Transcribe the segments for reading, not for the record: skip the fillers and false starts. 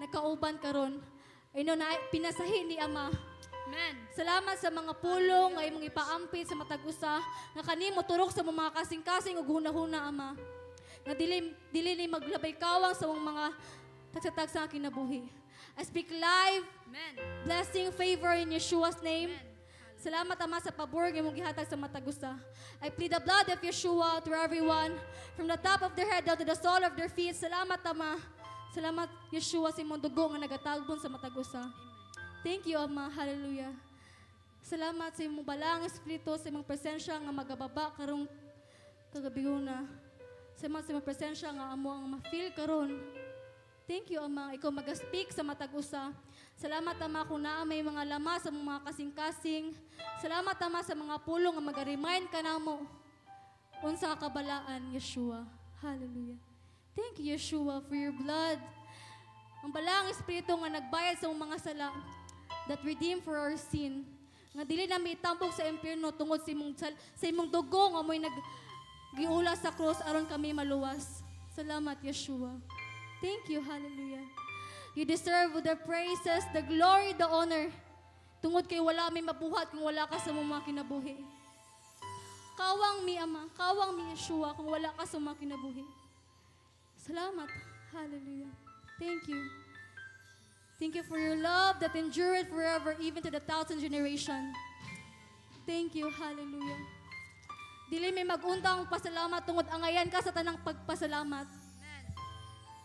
nakauban karon. Ayun na pinasahi ni Ama. Amen. Salamat sa mga pulong nga imong ipaampit sa matag usa nga kanimo turok sa mga kasing-kasing ug hunahuna Ama. Nga dili ni maglabay kawang sa mga tagsatag sa kinabuhi. I speak life, Amen. blessing, favor in Yeshua's name. Amen. Salamat Ama sa pabor nga imong gihatag sa matag usa. I plead the blood of Yeshua to everyone from the top of their head down to the sole of their feet. Salamat Ama. Salamat Yeshua sa imong dugo nga nagatagbon sa matag usa. Thank you, Ama. Hallelujah. Salamat sa imong balang espiritu, sa imong presensya nga magababa karong kagabiguna. Salamat sa imong presensya nga amo ang ma-feel karon. Thank you, Ama. Ikaw mag-speak sa matag usa. Salamat, Ama, kung naa may mga lama sa mga kasing-kasing. Salamat, Ama, sa mga pulong nga mag-remind ka namo unsa ka kabalaan, Yeshua. Hallelujah. Thank you, Yeshua, for your blood. Ang balang espiritu nga nagbayad sa mga sala that redeem for our sin. Nga dili na itambok sa impyerno tungod sa imong dugo nga mo'y naggiula sa cross aron kami maluwas. Salamat, Yeshua. Thank you, hallelujah. You deserve the praises, the glory, the honor. Tungod kay wala may mabuhat kung wala ka sa mga kinabuhi. Kawang mi Ama, kawang mi Yeshua kung wala ka sa mga kinabuhi. Salamat, hallelujah. Thank you. Thank you for your love that endureth forever, even to the 1,000th generation. Thank you, hallelujah. Dili may mag-undang pasalamat tungod angayan ka sa tanang pagpasalamat.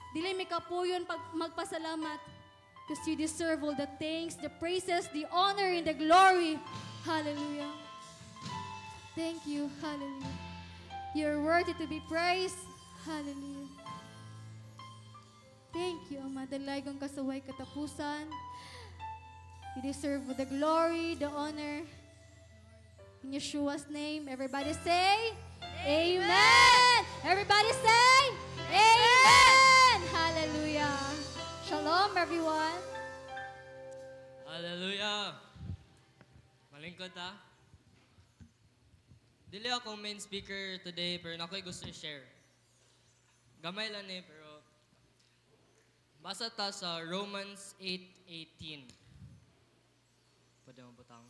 Dili may kapuyon magpasalamat because you deserve all the thanks, the praises, the honor, and the glory. Hallelujah. Thank you, hallelujah. You're worthy to be praised. Hallelujah. Thank you, Ama. Dalaygon kasaway katapusan. You deserve the glory, the honor. In Yeshua's name, everybody say, Amen. Everybody say, Amen. Hallelujah. Shalom, everyone. Hallelujah. Malingkod ha. Dili ako main speaker today pero nako'y gusto i-share. Gamay lang pero basa ta sa Romans 8:18. Pwede mo butang.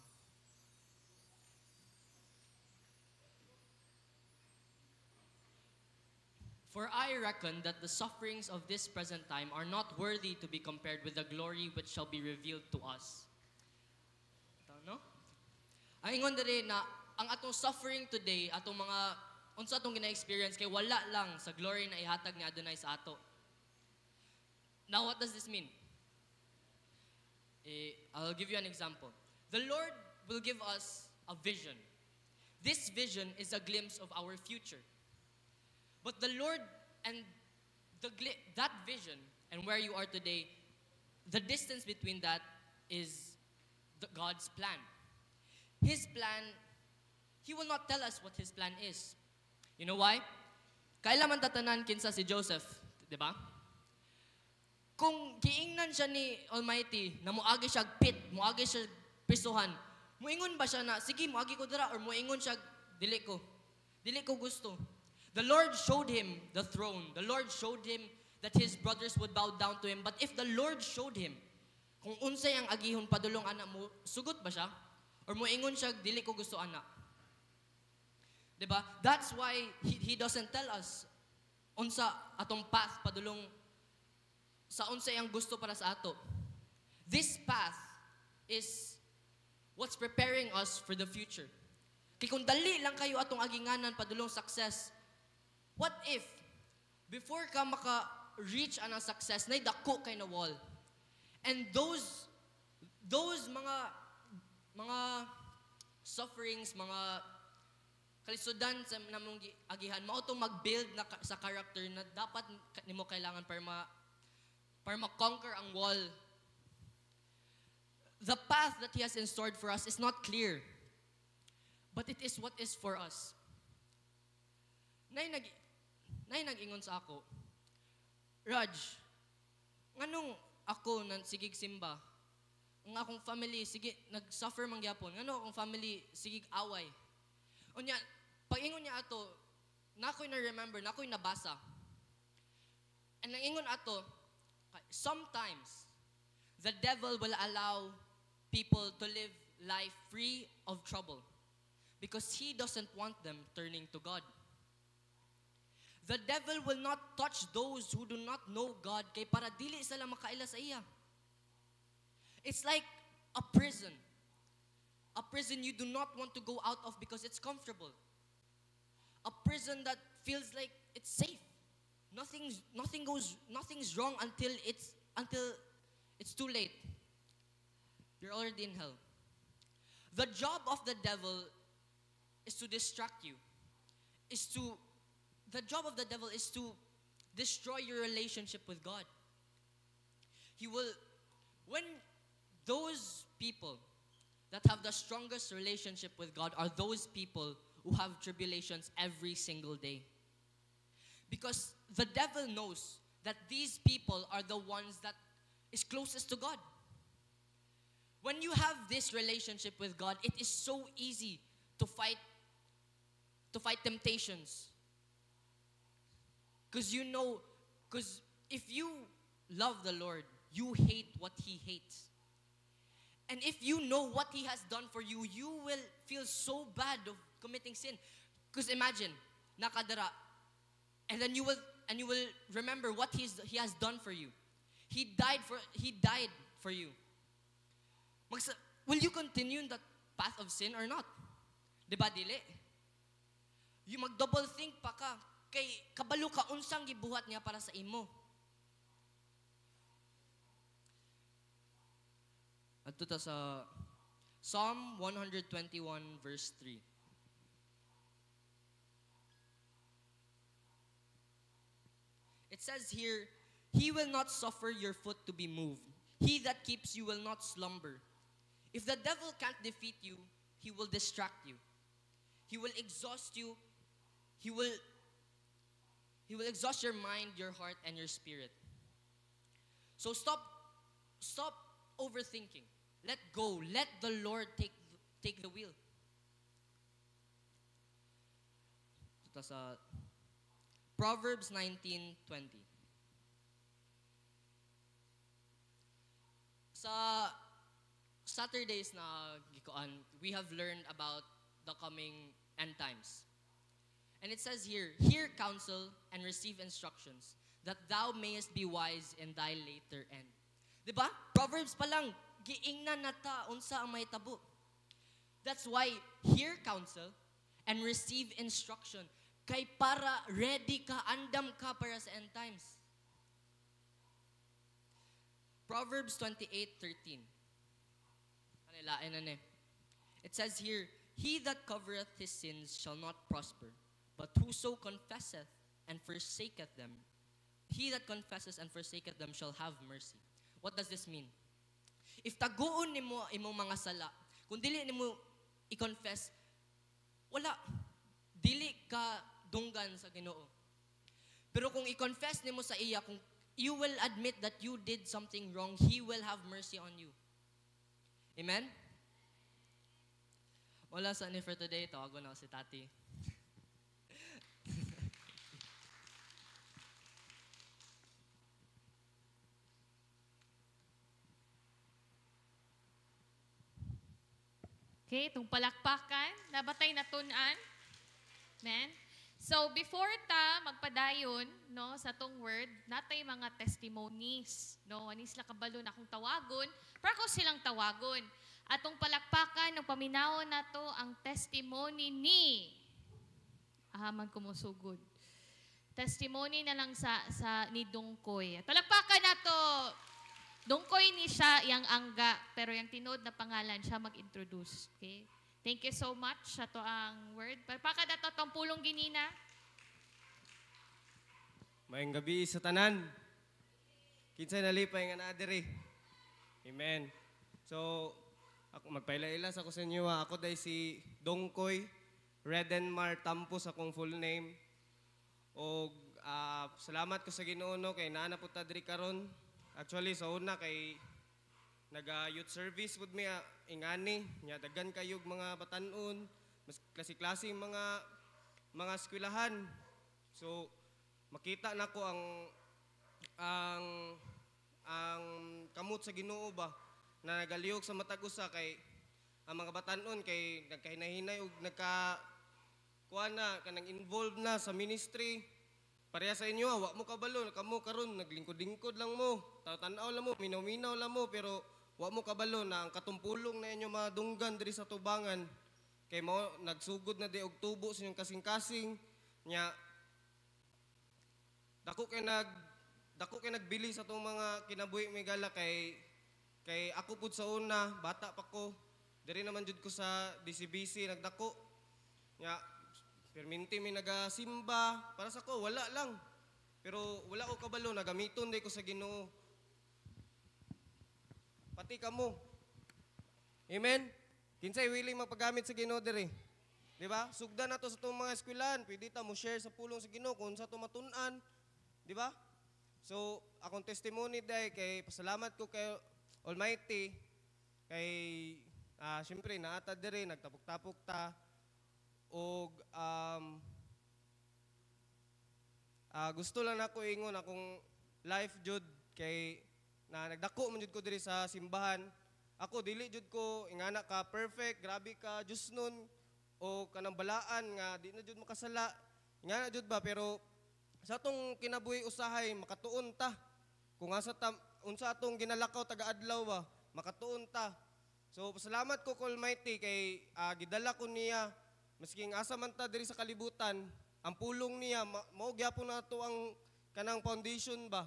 For I reckon that the sufferings of this present time are not worthy to be compared with the glory which shall be revealed to us. Ito, no? Ang ingon diri na ang atong suffering today, atong mga unsa atong gina-experience kay wala lang sa glory na ihatag ni Adonai sa ato. Now, what does this mean? I'll give you an example. The Lord will give us a vision. This vision is a glimpse of our future. But the Lord and that vision and where you are today, the distance between that is God's plan. His plan, He will not tell us what His plan is. You know why? Kailan man tatanan kinsa si Joseph, di ba? Kung giingnan siya ni Almighty na muagi siya pit, muagi siya prisuhan, muingon ba siya na, sige, muagi ko dira, or muingon siya, dili ko gusto. The Lord showed him the throne. The Lord showed him that his brothers would bow down to him. But if the Lord showed him, kung unsay ang agihon padulong anak mo, sugot ba siya? Or muingon siya, dili ko gusto anak. Diba? That's why he doesn't tell us unsa atong path padulong sa unsay ang gusto para sa ato. This path is what's preparing us for the future. Kaya kung dali lang kayo atong aginganan padulong success, what if, before ka maka-reach anang success, na dako kay na wall. And those mga sufferings, mga kalisudan sa namong agihan, mao to mag-build na sa character na dapat nimo kailangan para ma-conquer ang wall. The path that He has in store for us is not clear, but it is what is for us. Nay nag-ingon sa ako, Raj, nganong ako nang sigig simba, ang akong family, sige, nag-suffer mangyapon, ngano akong family, sigig away. Unya, pag-ingon niya ato, nako'y na-remember, nako'y nabasa. And nang ingon ato, sometimes the devil will allow people to live life free of trouble because he doesn't want them turning to God. The devil will not touch those who do not know God kay para dili sila makaila sa iya. It's like a prison. A prison you do not want to go out of because it's comfortable. A prison that feels like it's safe. Nothing's wrong until it's too late. You're already in hell. The job of the devil is to distract you. The job of the devil is to destroy your relationship with God. When those people that have the strongest relationship with God are those people who have tribulations every single day. Because the devil knows that these people are the ones that is closest to God. When you have this relationship with God, it is so easy to fight temptations. Because if you love the Lord, you hate what He hates. And if you know what He has done for you, you will feel so bad of committing sin. Because imagine, nakadara, and then you will remember what He has done for you. He died for you. Will you continue in that path of sin or not? Diba dili? You mag-double think pa ka. Kay kabalo ka unsang gibuhat niya para sa imo. Adto ta sa Psalm 121 verse 3. It says here, He will not suffer your foot to be moved. He that keeps you will not slumber. If the devil can't defeat you, he will distract you. He will exhaust you. He will exhaust your mind, your heart, and your spirit. So stop overthinking. Let go. Let the Lord take the wheel. Ito sa Proverbs 19:20. Sa Saturdays na gikoan, we have learned about the coming end times. And it says here, hear counsel and receive instructions, that thou mayest be wise in thy later end. Diba? Proverbs pa lang, giingnan na ta, unsa ang may tabo. That's why, hear counsel and receive instruction. Kay para ready ka, andam ka para sa end times. Proverbs 28:13. It says here, He that covereth his sins shall not prosper, but whoso confesseth and forsaketh them, he that confesses and forsaketh them shall have mercy. What does this mean? If taguon nimo imong mga sala, kung dili nimo i-confess, wala. Dili ka dunggan sa Ginoo. Pero kung i-confess nimo sa iya, kung you will admit that you did something wrong, He will have mercy on you. Amen? Wala sa ni for today. Tawagon ako si Tati. Okay, itong palakpakan, nabatay na tunan. Amen? So, before ta magpadayon, no, sa tong word, natay mga testimonies, no, anis la kabalo na akong tawagon, para ko silang tawagon. Atong palakpakan, ng paminaw na to ang testimony ni, ahaman ko mo sugod. Testimony na lang sa ni Dungkoy. Palakpakan na to. Dungkoy ni siya, yang angga, pero yung tinod na pangalan siya mag-introduce. Okay? Thank you so much sa to ang word. Palakpakan na to, tong pulong ginina. Mayang gabi sa tanan. Kinsay nalipay nga naa diri. Amen. So, ako magpaila-ila sa ko sa inyo. Ako day si Dongkoy Redenmar Tampos akong full name. O salamat ko sa Ginoo no, kay naa na po ta diri karon. Actually sa una kay naga-youth service pud mi ingani nya daghan kayog mga batan-on, mas klase-klase mga eskwelahan. So makita nako ang ang kamot sa Ginoo ba na nagalihok sa matag usa kay ang mga batanon kay nagkahinahinay ug kuha na kanang involved na sa ministry. Pareha sa inyo, wa mo kabalo, kamo karon naglingkod-lingkod lang mo, tanaw lang mo, minaw-minaw lang mo, pero wa mo kabalo na ang katumpulong na inyo madunggan diri sa tubangan kay mo nagsugod na di og tubo sa inyong kasing-kasing nya dako kay nagbili sa tong mga kinabuhi may gala kay ako pud sa una bata pa ko diri naman jud ko sa DCBC nagdako nya perminti may nagasimba para sa ko wala lang pero wala ko kabalo nagamiton day ko sa Ginoo pati kamo amen kinsay willing magpagamit sa Ginoo diri di ba sugdan nato sa tong mga eskwelahan pwede ta mo share sa pulong sa Ginoo kung sa to matun-an di ba so akong testimony day kay pasalamat ko kay Almighty kay syempre naata diri nagtapok-tapok ta og gusto lang nako ingon akong life jud kay na nagdako man jud ko diri sa simbahan ako dili jud ko ingana ka perfect grabe ka Diyos nun o kanang balaan nga di na jud makasala ingana jud ba pero sa atong kinabuhi usahay makatuon ta kung asa ta unsa atong ginalakaw taga-adlaw ba makatuon ta so pasalamat ko kay Almighty kay gidala ko niya maski ang asa man ta diri sa kalibutan ang pulong niya mao gyapon nato ang kanang foundation ba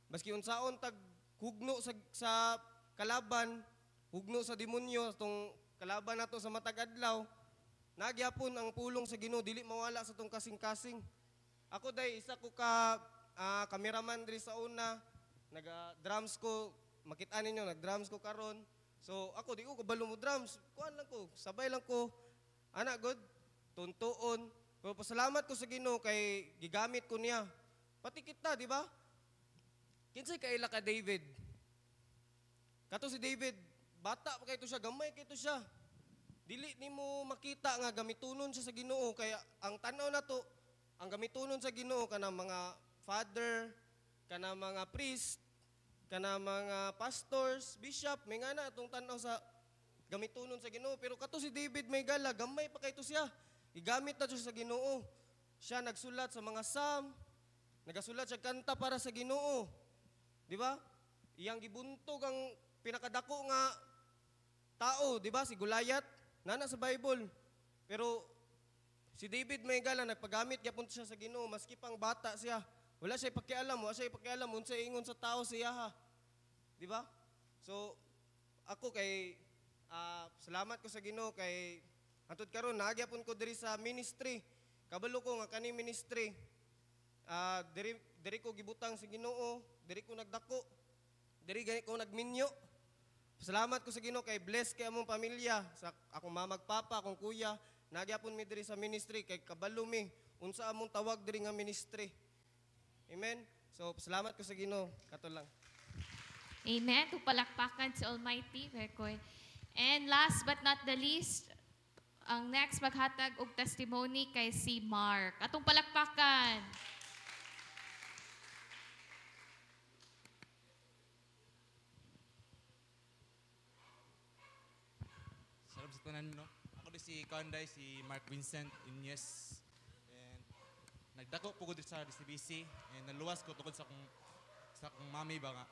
maski unsaon tag hugno sa kalaban hugno sa demonyo tong kalaban nato sa matag adlaw nagyapon ang pulong sa Ginoo dili mawala sa tong kasing-kasing ako day isa ko ka cameraman diri sa una naga-drums ko makita ninyo nag-drums ko karon so ako di ko kabalo mo drums kuan lang ko sabay lang ko ana good tuntuon pero pasalamat ko sa Ginoo kay gigamit ko niya pati kita di ba kinsay kaila ka David kato si David bata pa kay to siya gamay kay to siya dili nimo makita nga gamitunon siya sa Ginoo kaya ang tan-aw nato ang gamitunon sa Ginoo kana mga father, kana mga priest, kana mga pastors, bishop, may nga na itong tanaw sa gamitunon sa Ginoo. Pero kato si David may gala, gamay pa kay to siya. Igamit na siya sa Ginoo. Siya nagsulat sa mga psalm, nagasulat siya kanta para sa Ginoo. Di ba? Iyang gibuntog ang pinakadako nga tao, di ba? Si Goliath, nana sa Bible. Pero si David may gala, nagpagamit gyapon siya sa Ginoo maski pang bata siya. Wala siya pakialam unsa ingon sa tao siya ha. Di ba? So ako kay salamat ko sa Ginoo kay antud karon nagyapon ko diri sa ministry. Kabalo ko nga kani ministry. Diri ko gibutang sa Ginoo, diri ko nagdako. Diri gani ko nagminyo. Salamat ko sa Ginoo kay bless kay among pamilya sa akong mamagpapa, akong kuya. Nagyapon mi diri sa ministry kay kabalo mi unsa among tawag diri nga ministry. Amen. So salamat ko sa Ginoo kato lang. Amen. Tupalakpakan si Almighty. Koy. And last but not the least, ang next maghatag og testimony kay si Mark. Atong palakpakan. Salamat sa tanan no. Ako di si Kanday, si Mark Vincent Inyes. And nagdako po ko dito sa DCBC and naluwas ko tungkol sa akong mami ba nga.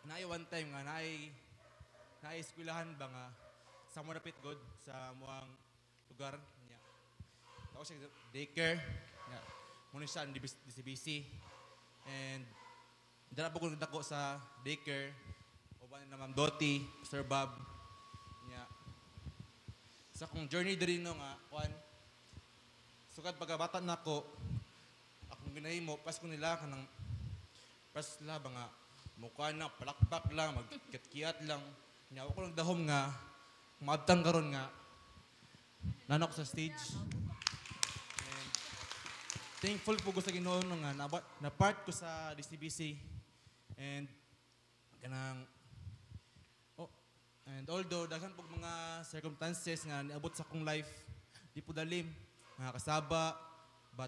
Naay one time nga naay eskwelahan ba nga sa Morapit God sa muang lugar niya. Ako siya daycare. Yeah. Muna siya ang DCBC. And dala po ko nagdako sa daycare. Uban na Ma'am Doti, Sir Bob. Niya. Sa akong journey diri no nga kuan sugad pagkabata nako akong ginahimo pas ko nila kanang pas la ba nga mukha na palakpak lang magkit-kiyat lang nya ako nagdahom nga maabtang karon nga nanok sa stage and thankful po ko sa Ginoo no nga na part ko sa DCBC and kanang and although daghan pog mga circumstances nga niabot sa akong life, di po dalim, nga kasaba, but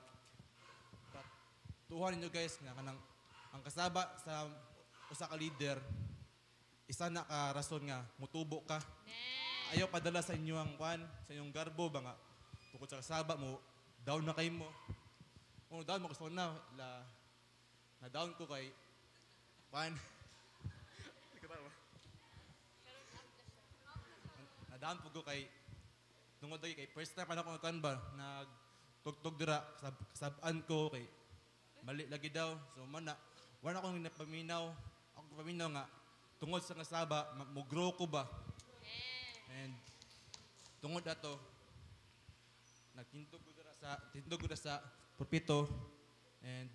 tuhan ninyo guys nga kanang ang kasaba sa usa ka leader, isa na ka rason nga mutubo ka. Ayaw padala sa inyo ang kwan, sa inyong garbo ba nga. Tungkol sa kasaba mo, down na kayo mo. Kung down mo gusto na, na down ko kay kwan. Na down po ko kay tungod lagi kay first time pa na ako nagkan ba, nagtugtog dira, kasabaan ko kay mali lagi daw. So man na, wala akong napaminaw. Ako paminaw nga, tungod sa kasaba, mo-grow ko ba? And tungod ato, nagtindog ko dira sa pulpito and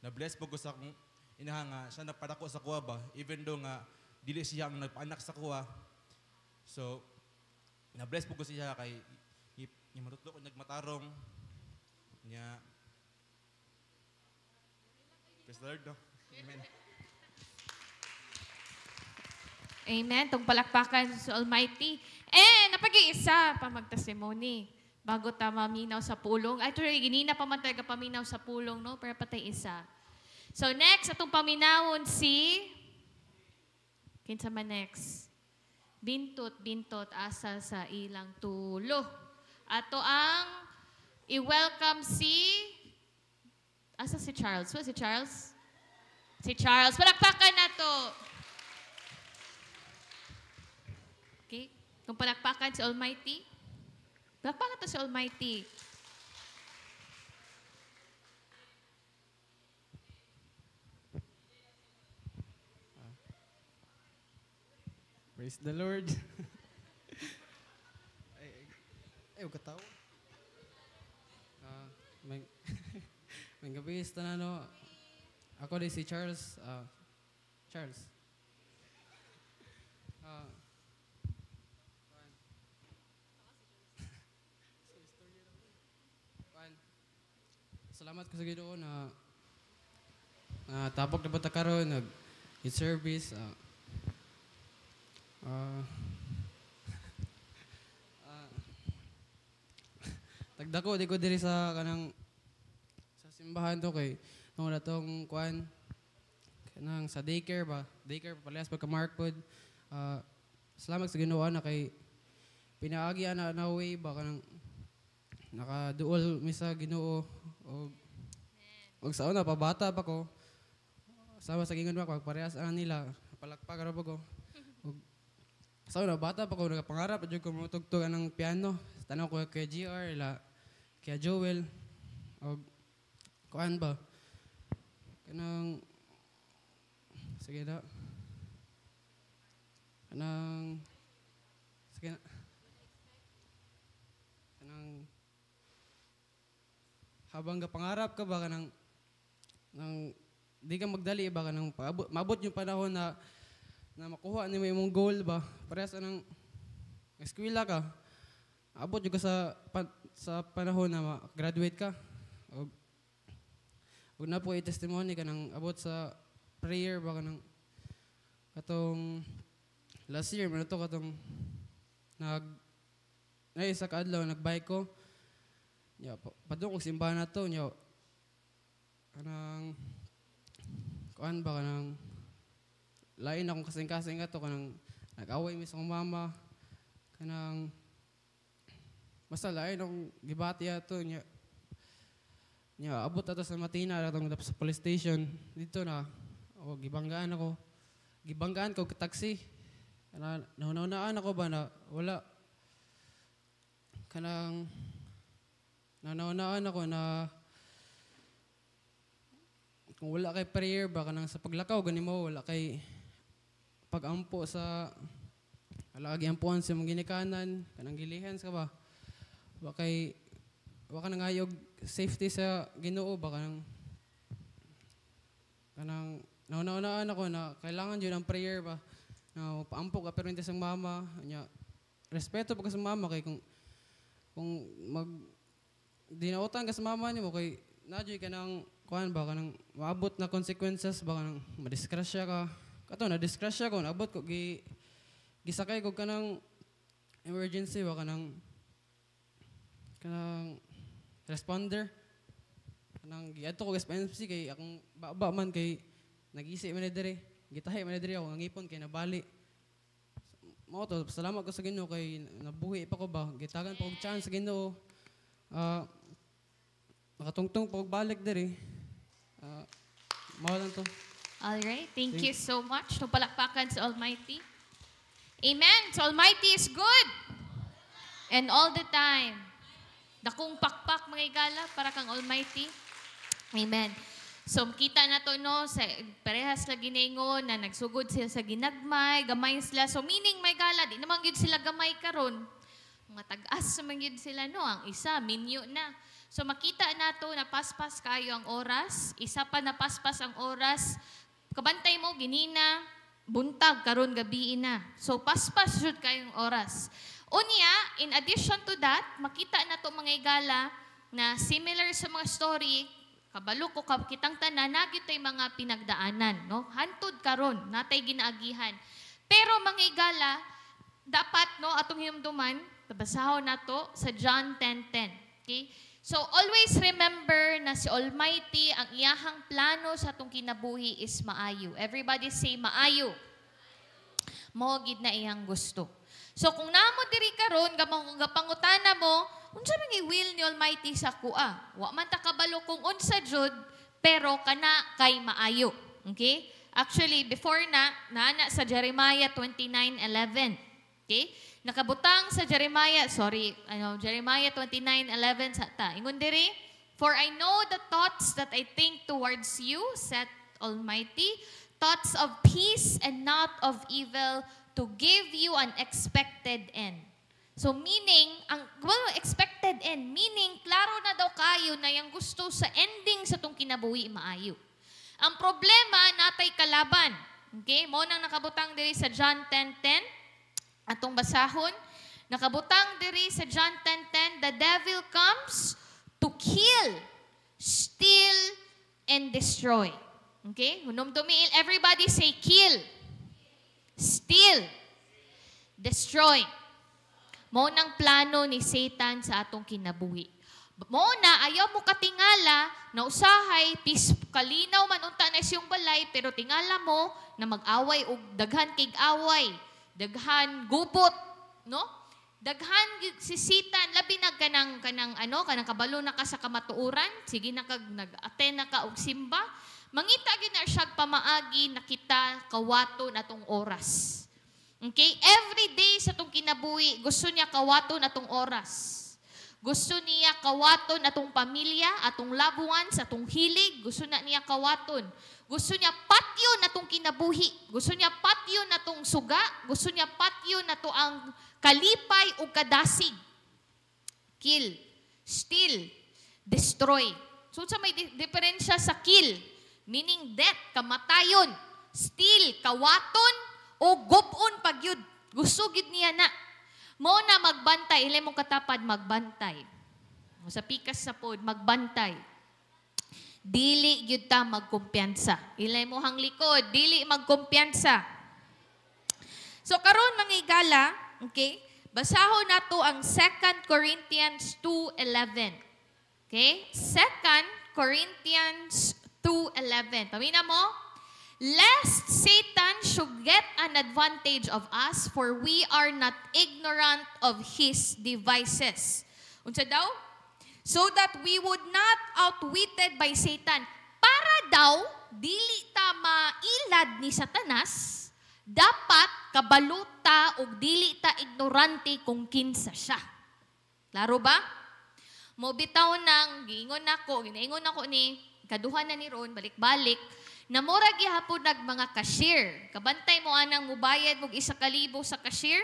na-bless po ko sa akong inaha nga siya nagpadako sa kuha ba, even though nga dili siya ang nagpaanak sa kuha. So, na-bless po ko siya kay matutlo ko nagmatarong niya. Praise the Lord, no? Amen. Amen. Itong palakpakan sa Almighty. Napag-iisa pa mag-testimony bago ta maminaw sa pulong. Actually, ginina pa man talaga paminaw sa pulong, no? Pero patay isa. So next, atong paminawon si kinsa man next? Bintot asa sa ilang tulo. Ato ang i-welcome asa si Charles? What si Charles? Si Charles. Palakpakan na to. Okay? Kung palakpakan si Almighty, palakpakan to si Almighty. Praise the Lord. Ay, kataw. May gabi na no. Ako din si Charles. Charles. Salamat ko sa Ginoo na tapok na bata karon nag-service. Tagdako di ko diri sa kanang sa simbahan to kay nung natong kuan kanang sa daycare palihas pagka Mark pod. Salamat sa Ginoo na kay pinaagi ana na way ba kanang nakaduol mi sa Ginoo og sa una pabata pa ko sama sa gingon ba parehas ana nila palakpak ra ko og sa una bata pa ko nagapangarap jud ko mutugtog anang piano tanaw ko kay GR ila kay Joel og kuan ba kanang sige na kanang habang gapangarap ka ba kanang di ka magdali ba kanang mabot yung panahon na makuha ni mo imong goal ba parehas anang eskwela ka abot yung ka sa panahon na graduate ka og na po i-testimony ka nang abot sa prayer ba kanang katong last year man to katong sa kaadlaw nagbike ko. Ya, padung og simbahan na to, nya kanang kuan ba kanang lain akong kasing-kasing ato kanang nag-away mi sa akong mama kanang basta lain akong gibati ato nya abot ato sa Matina atong sa police station dito na gibanggaan ko og taxi kana naunaan ako ba na wala kanang nanaunahan ako na kung wala kay prayer ba kanang sa paglakaw gani mo wala kay pagampo sa lagi ampuan sa mga ginikanan kanang gilihan ka ba wa ka nangayog safety sa Ginoo ba kanang naunahan ako na kailangan jud ang prayer ba na paampo ka pero hindi sa mama nya respeto pa ka sa mama kay kung dinautan ka sa mama nimo kay nadyoy ka nang kuan ba kanang maabot na consequences ba kanang madisgrasya ka kato na disgrasya ko naabot ko gisakay ko kanang emergency ba kanang responder kanang giadto ko sa PNC kay akong baba man kay nag-isi man diri. Gitahi man diri ako, ngipon kay nabali. Mao to, salamat ko sa Ginoo kay nabuhi pa ko ba. Gitagan pa og chance sa Ginoo. Nakatungtong pa og balik diri. Mao lang to. Alright, thank you so much. So palakpakan sa Almighty. Amen. So Almighty is good. And all the time. Dakong pakpak mga igala para kang Almighty. Amen. So kita na to no, sa parehas la giningon na nagsugod sila sa ginagmay, gamay sila. So meaning may gala, di naman gyud sila gamay karon. Mga tag-as man gyud sila no, ang isa minyo na. So makita nato na paspas kayo ang oras, isa pa na paspas ang oras. Kabantay mo ginina, buntag karon gabi na. So paspas jud kayong oras. Unya, in addition to that, makita nato mga igala na similar sa mga story, kabalo ko kitang tanan nagyud tay mga pinagdaanan no hantud karon natay ginaagihan pero mga igala dapat no atong hinumduman tabasahon nato sa John 10:10 okay so always remember na si Almighty ang iyahang plano sa atong kinabuhi is maayo. Everybody say maayo. Mao gid na iyang gusto. So kung namo diri karon gapangutana mo unsa man will ni Almighty sa kuha? Wa man ta kabalo kung unsa jud, pero kana kay maayo. Okay? Actually, before na sa Jeremiah 29:11. Okay? Nakabutang sa Jeremiah 29:11 sa ta. Ingon diri, for I know the thoughts that I think towards you, said Almighty, thoughts of peace and not of evil, to give you an expected end. So meaning, expected end, meaning, klaro na daw kayo na yung gusto sa ending sa itong kinabuhi maayo. Ang problema, natay kalaban. Okay? Mo nang nakabutang diri sa John 10:10, atong basahon, nakabutang diri sa John 10:10, the devil comes to kill, steal, and destroy. Okay? Hunumdumiil, everybody say kill, steal, destroy. Mo nang plano ni Satan sa atong kinabuhi. Mo na ayaw mo katingala na usahay kalinaw man unta na siyang balay pero tingala mo na mag-away og daghan kig away, daghan gubot, no? Daghan si Satan labi na kanang kabalo na ka sa kamatuoran, sige na kag nag-attend na ka og simba, mangita gyud na siya pamaagi na kita kawaton atong oras. Okay? Every day sa itong kinabuhi, gusto niya kawaton atong oras. Gusto niya kawaton atong pamilya, atong loved ones, atong hilig. Gusto na niya kawaton. Gusto niya patyo na itong kinabuhi. Gusto niya patyo na itong suga. Gusto niya patyo na ito ang kalipay o kadasig. Kill, steal, destroy. So sa may diferensya sa kill, meaning death, kamatayon. Steal, kawaton, o gupon pagyud. Gusto gid niya na. Mo na magbantay, ilay mong katapad magbantay. Sa pikas sa pod magbantay. Dili gyud ta magkumpiyansa. Ilay mo hang likod, dili magkumpiyansa. So karon mga igala, okay? Basahon nato ang 2 Corinthians 2:11. Okay? 2 Corinthians 2:11. Pamina mo? Lest Satan should get an advantage of us, for we are not ignorant of his devices. Unsa daw? So that we would not outwitted by Satan. Para daw, dili ta mailad ni Satanas, dapat kabaluta o dili ta ignorante kung kinsa siya. Klaro ba? Mobitaw nang giingon nako ni kaduhan na ni Ron, balik-balik, namura gihapon nag mga cashier. Kabantay mo anang mubayad mo 1,000 sa cashier.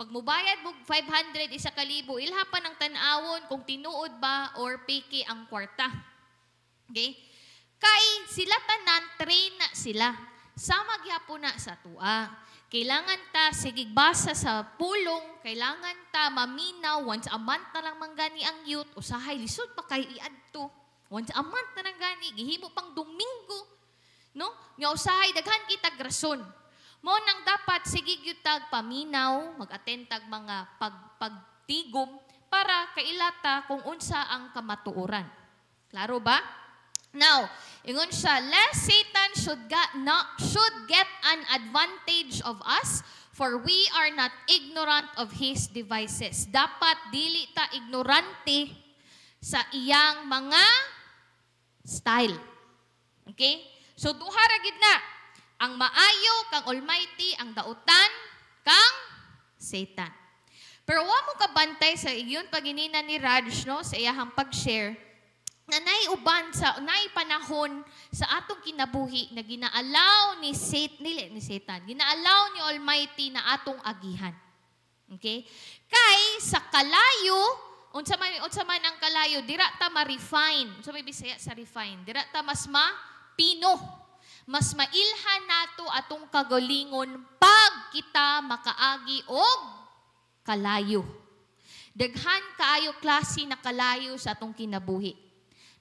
Pag mubayad mo 500 1,000, ilhapan ang tanawon kung tinuod ba or piki ang kwarta. Okay? Kay sila tanan train na sila. Sama gihapon na sa tua. Kailangan ta sigigbasa sa pulong, kailangan ta maminaw once a month na lang manggani ang youth, usahay lisod pa kay iadto. Once a month na lang gani, gihimo pang Domingo. No? Nga usahay, daghan kita grason. Mo nang dapat, sige gyutag paminaw, mag-attend tag mga pagtigom para kailata kung unsa ang kamatuoran. Klaro ba? Now, Ingon siya, lest Satan should get an advantage of us, for we are not ignorant of his devices. Dapat dili ta ignorante sa iyang mga style. Okay? So duha ra gid na. Ang maayo kang Almighty, ang dautan kang Satan. Pero wa mo kabantay sa iyon paginina ni Raj, no, sa iyahang pag-share, na naiuban sa panahon sa atong kinabuhi na ginaalaw ni Satan, ginaalaw ni Almighty na atong agihan. Okay? Kay sa kalayo, unsa man ang kalayo, dira ta ma-refine. Unsa may Bisaya sa refine? Dira ta mas mapino. Mas mailhan nato atong kagalingon pag kita makaagi og kalayo. Daghan kaayo klase na kalayo sa atong kinabuhi.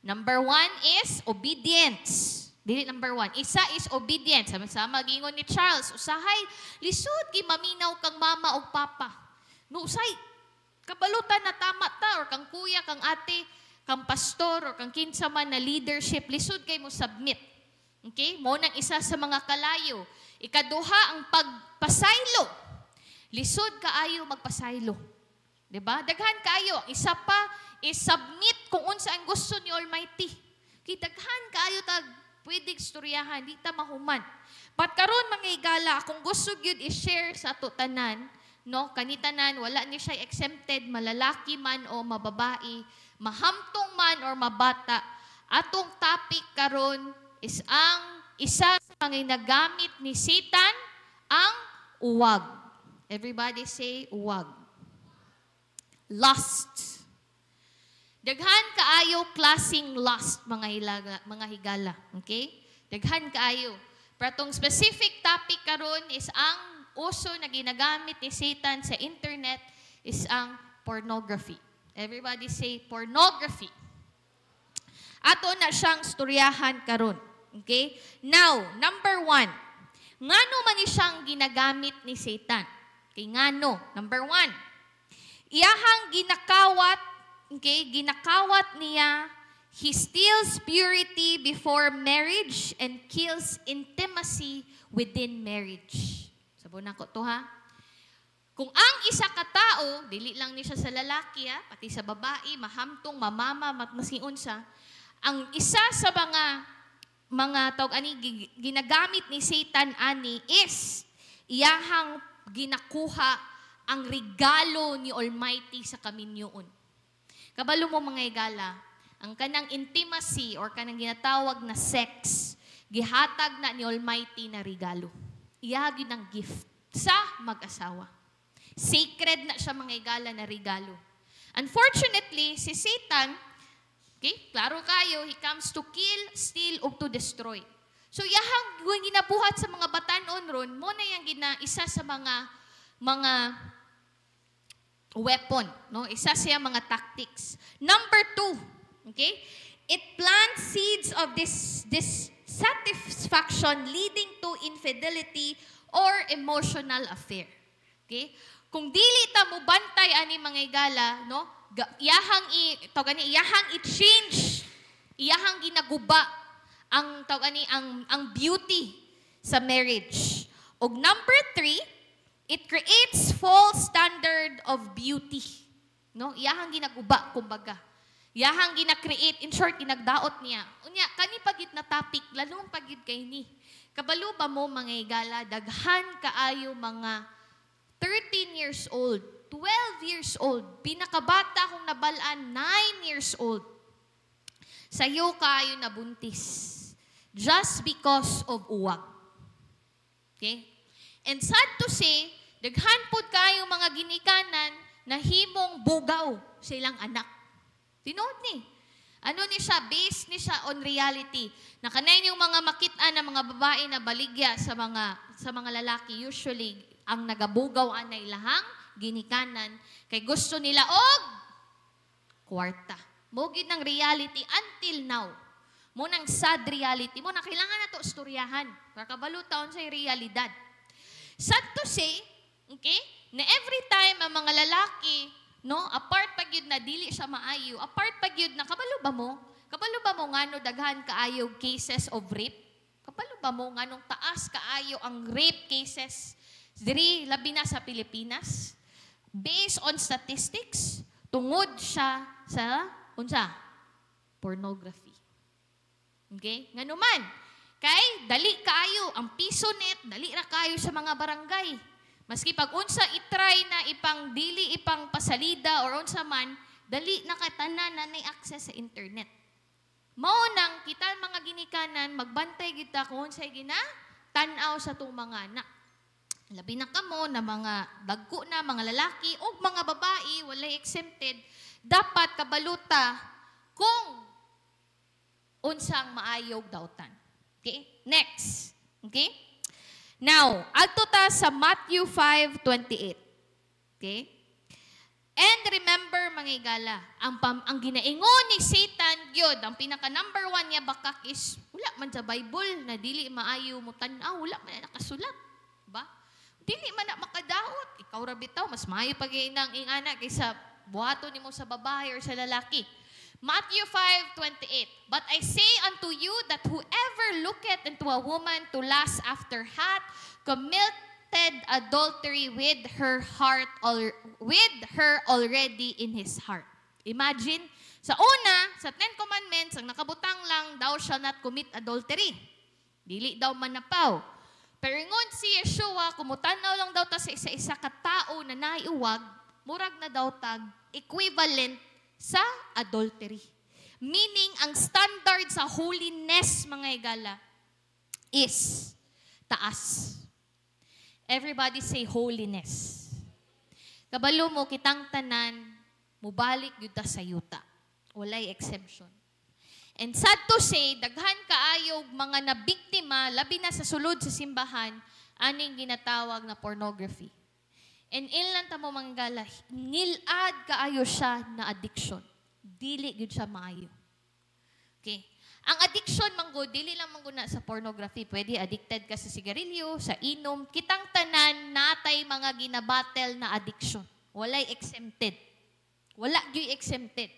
Number 1 is obedience. Dili number 1. Isa is obedience. Sama-sama gingon ni Charles, usahay lisod kay maminaw kang mama o papa. No, usay kabalutan na tama ta or kang kuya, kang ate, kang pastor or kang kinsa man na leadership, lisod kay mo submit. Okay? Mo nang isa sa mga kalayo. Ikaduha ang pagpasaylo. Lisod kaayo magpasaylo. 'Di ba? Daghan kaayo. Isa pa is submit kung unsa ang gusto ni Almighty. Kitaghan kaayo tag pwedeng istoryahan, di ta mahuman. But karon mga higala, kung gusto gyud i-share sa ato tanan, no, kanitanan wala ni siya exempted, malalaki man o mababae, mahamtong man or mabata. Atong topic karon is ang isa sa mga nagamit ni Satan, ang uwag. Everybody say uwag. Lust. Daghan kaayo klaseng lust, mga higala. Okay? Daghan kaayo. Pero itong specific topic karon is ang uso na ginagamit ni Satan sa internet is ang pornography. Everybody say pornography. Ato na siyang storyahan karon. Okay? Now, number 1. Ngano man ni siyang ginagamit ni Satan? Okay, ngano? Number 1. Iyahang ginakawat, okay, ginakawat niya, he steals purity before marriage and kills intimacy within marriage. Sabo na ko to ha. Kung ang isa ka tao, dili lang ni siya sa lalaki ha, pati sa babae, mahamtong, mamama, masiunsa, ang isa sa mga tawag ani ginagamit ni Satan ani is iyahang ginakuha ang regalo ni Almighty sa kaminyoon. Kabalo mo mga higala, ang kanang intimacy or kanang ginatawag na sex, gihatag na ni Almighty na regalo. Iyagi ng gift sa mag-asawa. Sacred na siya mga higala na regalo. Unfortunately, si Satan, okay, klaro kayo, he comes to kill, steal, ug to destroy. So, yahang ginabuhat sa mga batanon ron, mo na yung isa sa mga weapon, no? Isa siya mga tactics. Number 2, okay? It plants seeds of dissatisfaction leading to infidelity or emotional affair. Okay? Kung dili ta mo bantay ani mga higala, no? Iyahang i-change, iyahang ginaguba ang ang beauty sa marriage. Og number 3, it creates false standard of beauty. No? Iyahang ginaguba, kumbaga. Iyahang gina-create, in short, ginagdaot niya. Unya, kani pagit na topic, lalong pagit kay ni. Kabalo ba mo mga higala, daghan kaayo mga 13 years old, 12 years old, pinakabata kong nabalaan, 9 years old. Sayo kayo nabuntis. Just because of uwag. Okay? And sad to say, daghan pod kayo mga ginikanan na himong bugaw sa ilang anak. Tinood ni. Ano ni siya? Based ni siya on reality. Nakanay yung mga makita na mga babae na baligya sa mga lalaki, usually, ang nagabugaw na ilahang ginikanan, kay gusto nila og kwarta. Mugid ng reality until now. Mo nang sad reality. Mo na kailangan na to istoryahan. Para kabalo taon sa realidad. Sad to say, okay, na every time ang mga lalaki, no, apart pag yun na dili siya maayo, apart pag yun na kabalo ba mo? Kabalo ba mo nga no daghan kaayo cases of rape? Kabalo ba mo nga nung taas kaayo ang rape cases diri labi na sa Pilipinas? Based on statistics, tungod siya sa unsa? Pornography. Okay? Nganuman, kay dali kaayo ang piso net, dali ra kaayo sa mga barangay. Maski pag unsa itry na ipang dili ipang pasalida or unsa man, dali na katanan na nay access sa internet. Mao nang kita mga ginikanan magbantay kita kung unsay gina tan-aw sa tung mga anak. Labi na kamo na mga dagko na mga lalaki o mga babae walay exempted, dapat kabaluta kung unsang maayog dawtan. Okay? Next. Okay? Now, adto ta sa Matthew 5:28. Okay? And remember, mga igala, ang ginaingon ni Satan, gyud, ang pinaka number 1 niya bakak is, wala man sa Bible na dili maayo mo tan-aw, wala man na nakasulat. Ba? Dili man na makadaot. Ikaw ra bitaw, mas maayo pag inang ingana kaysa buhato nimo sa babae or sa lalaki. Matthew 5:28. But I say unto you that whoever looketh into a woman to lust after hath committed adultery with her already in his heart. Imagine, sa una, sa 10 Commandments, ang nakabutang lang, thou shall not commit adultery. Dili daw manapaw. Pero ngon si Yeshua, kumutanaw lang daw ta sa isa-isa katao na naiuwag, murag na daw tag equivalent sa adultery. Meaning, ang standard sa holiness, mga igala, is taas. Everybody say holiness. Kabalo mo, kitang tanan, mubalik yun ta sa yuta. Walay exemption. And sad to say, daghan kaayog mga nabiktima, labi na sa sulod sa simbahan, aning ginatawag na pornography. And ilan ta mo mga gala, nilad kaayo siya na addiction. Dili yun siya maayo. Okay. Ang addiction manggo, dili lang manggo na sa pornography. Pwede addicted ka sa sigarilyo, sa inom. Kitang tanan, natay mga ginabattle na addiction. Walay exempted. Wala gyud exempted.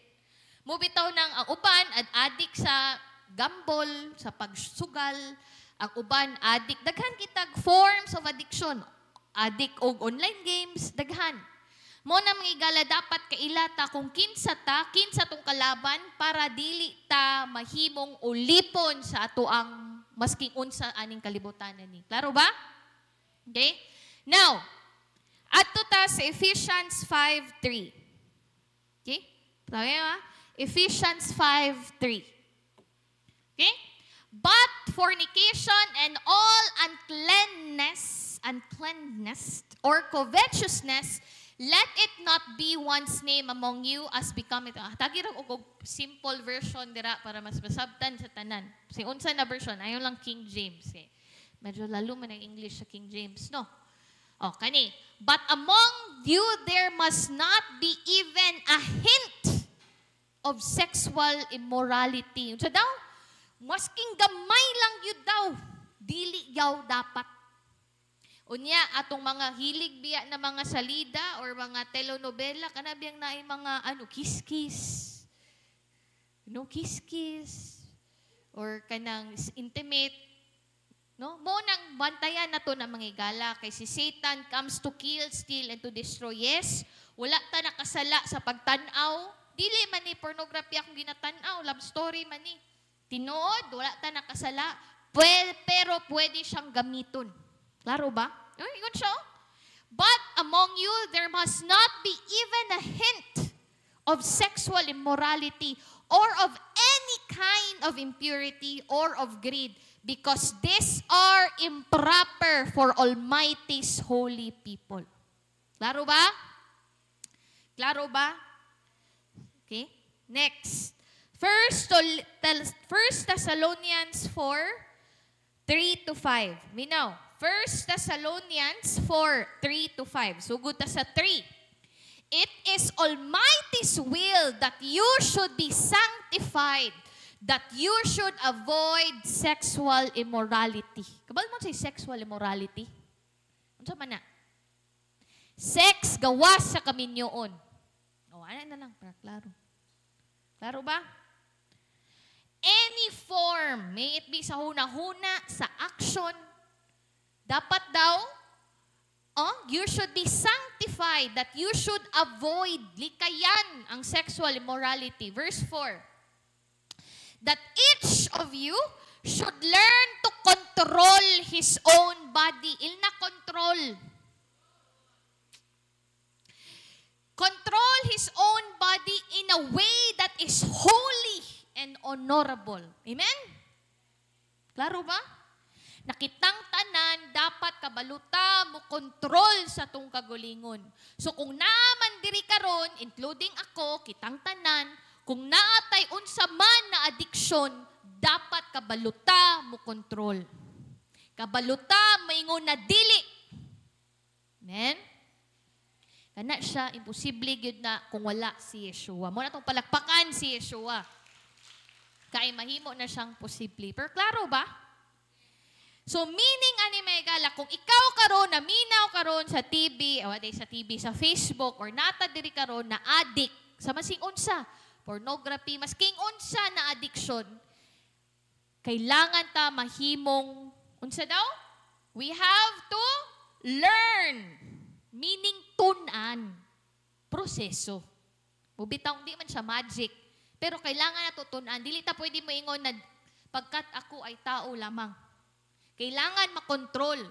Mubitaw nang ang uban, addict sa gamble, sa pagsugal. Ang uban, addict. Daghan kitag forms of addiction. Addict og online games, daghan. Mo na mga igala, dapat kailata kung kinsa tong kalaban para dili ta mahimong ulipon sa ato ang masking unsa aning kalibutan ni. Klaro ba? Okay? Now, adto ta sa Ephesians 5:3. Okay? Sabi ba? Ephesians 5:3. Okay? But fornication and all uncleanness or covetousness, let it not be one's name among you as becometh. Tagirang og simple version dira para mas masabtan sa tanan. Si unsa na version? Ayon lang King James. Eh. Medyo lalo man ang English sa King James, no? Oh, kani. But among you there must not be even a hint of sexual immorality. So daw, masking gamay lang yun daw. Dili yaw dapat. Unya, atong mga hilig biya na mga salida or mga telenovela, kanabiyang na mga kiss-kiss. Kiss-kiss. Or kanang intimate. No? Mo nang bantayan na to ng mga igala. Kay si Satan comes to kill, steal, and to destroy. Yes, wala ta nakasala sa pagtanaw. Dili man ni pornography akong ginatanaw. Love story man ni. Tinood, wala ta nakasala. Pero pwede siyang gamiton. Klaro ba? Yun siya. But among you, there must not be even a hint of sexual immorality or of any kind of impurity or of greed, because these are improper for Almighty's holy people. Klaro ba? Klaro ba? Okay. Next. First Thessalonians 4:3-5. Minaw. 1 Thessalonians 4:3-5. So good ta sa 3. It is Almighty's will that you should be sanctified, that you should avoid sexual immorality. Kabal mo say sexual immorality? Unsa man na? Sex gawas sa kaminyoon. O, ano na lang para klaro. Klaro ba? form, may it be sa huna-huna, sa action, dapat daw, you should be sanctified, that you should avoid, likayan ang sexual immorality. Verse 4, that each of you should learn to control his own body. Ilna control. Control his own body in a way that is holy and honorable. Amen? Klaro ba? Nakitang tanan, dapat kabaluta mo kontrol sa tong kagulingon. So kung naman diri karon, including ako, kitang tanan, kung naatay unsa man na addiction, dapat kabaluta mo kontrol. Kabaluta maingon na dili. Amen? Kana siya, imposible yun na kung wala si Yeshua. Muna itong palakpakan si Yeshua. Kaya mahimo na siyang posible. Pero klaro ba? So meaning ani may gala, kung ikaw karon na minaw karon sa TV, sa Facebook, or nata diri karon na addict, sa masing unsa, pornography, masking unsa na addiction, kailangan ta mahimong, unsa daw? We have to learn. Meaning tunan. Proseso. Bubitaw, di man siya magic. Pero kailangan na tutunan. Dili ta pwede mo ingon na pagkat ako ay tao lamang. Kailangan makontrol.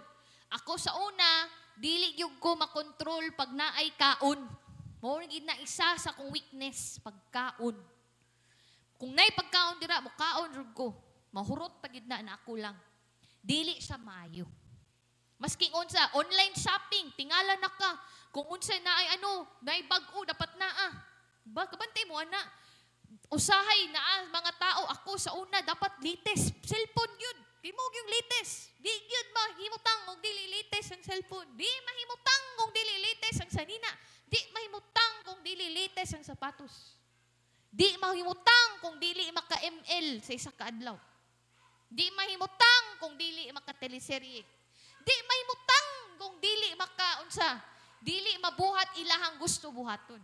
Ako sa una, dili yung ko makontrol pag naay kaon. Mawagin na isa sa kong weakness, pagkaon. Kung naay pagkaon dira, mukaon rug ko. Mahurot pagid na ako lang. Dili siya maayo. Masking unsa, online shopping, tingala na ka. Kung unsa na ay naay bag-o, dapat na kabantay mo, ana. Usahay na mga tao, ako sa una, dapat latest. Cellphone yun. Di mo yung latest. Di yun mahimutang kung dili latest ang cellphone. Di mahimutang kung dili latest ang sanina. Di mahimutang kung dili latest ang sapatos. Di mahimutang kung dili maka-ML sa isa kaadlaw. Di mahimutang kung dili maka-teleserye. Di mahimutang kung dili maka-unsa. Dili mabuhat ilahang gusto buhaton.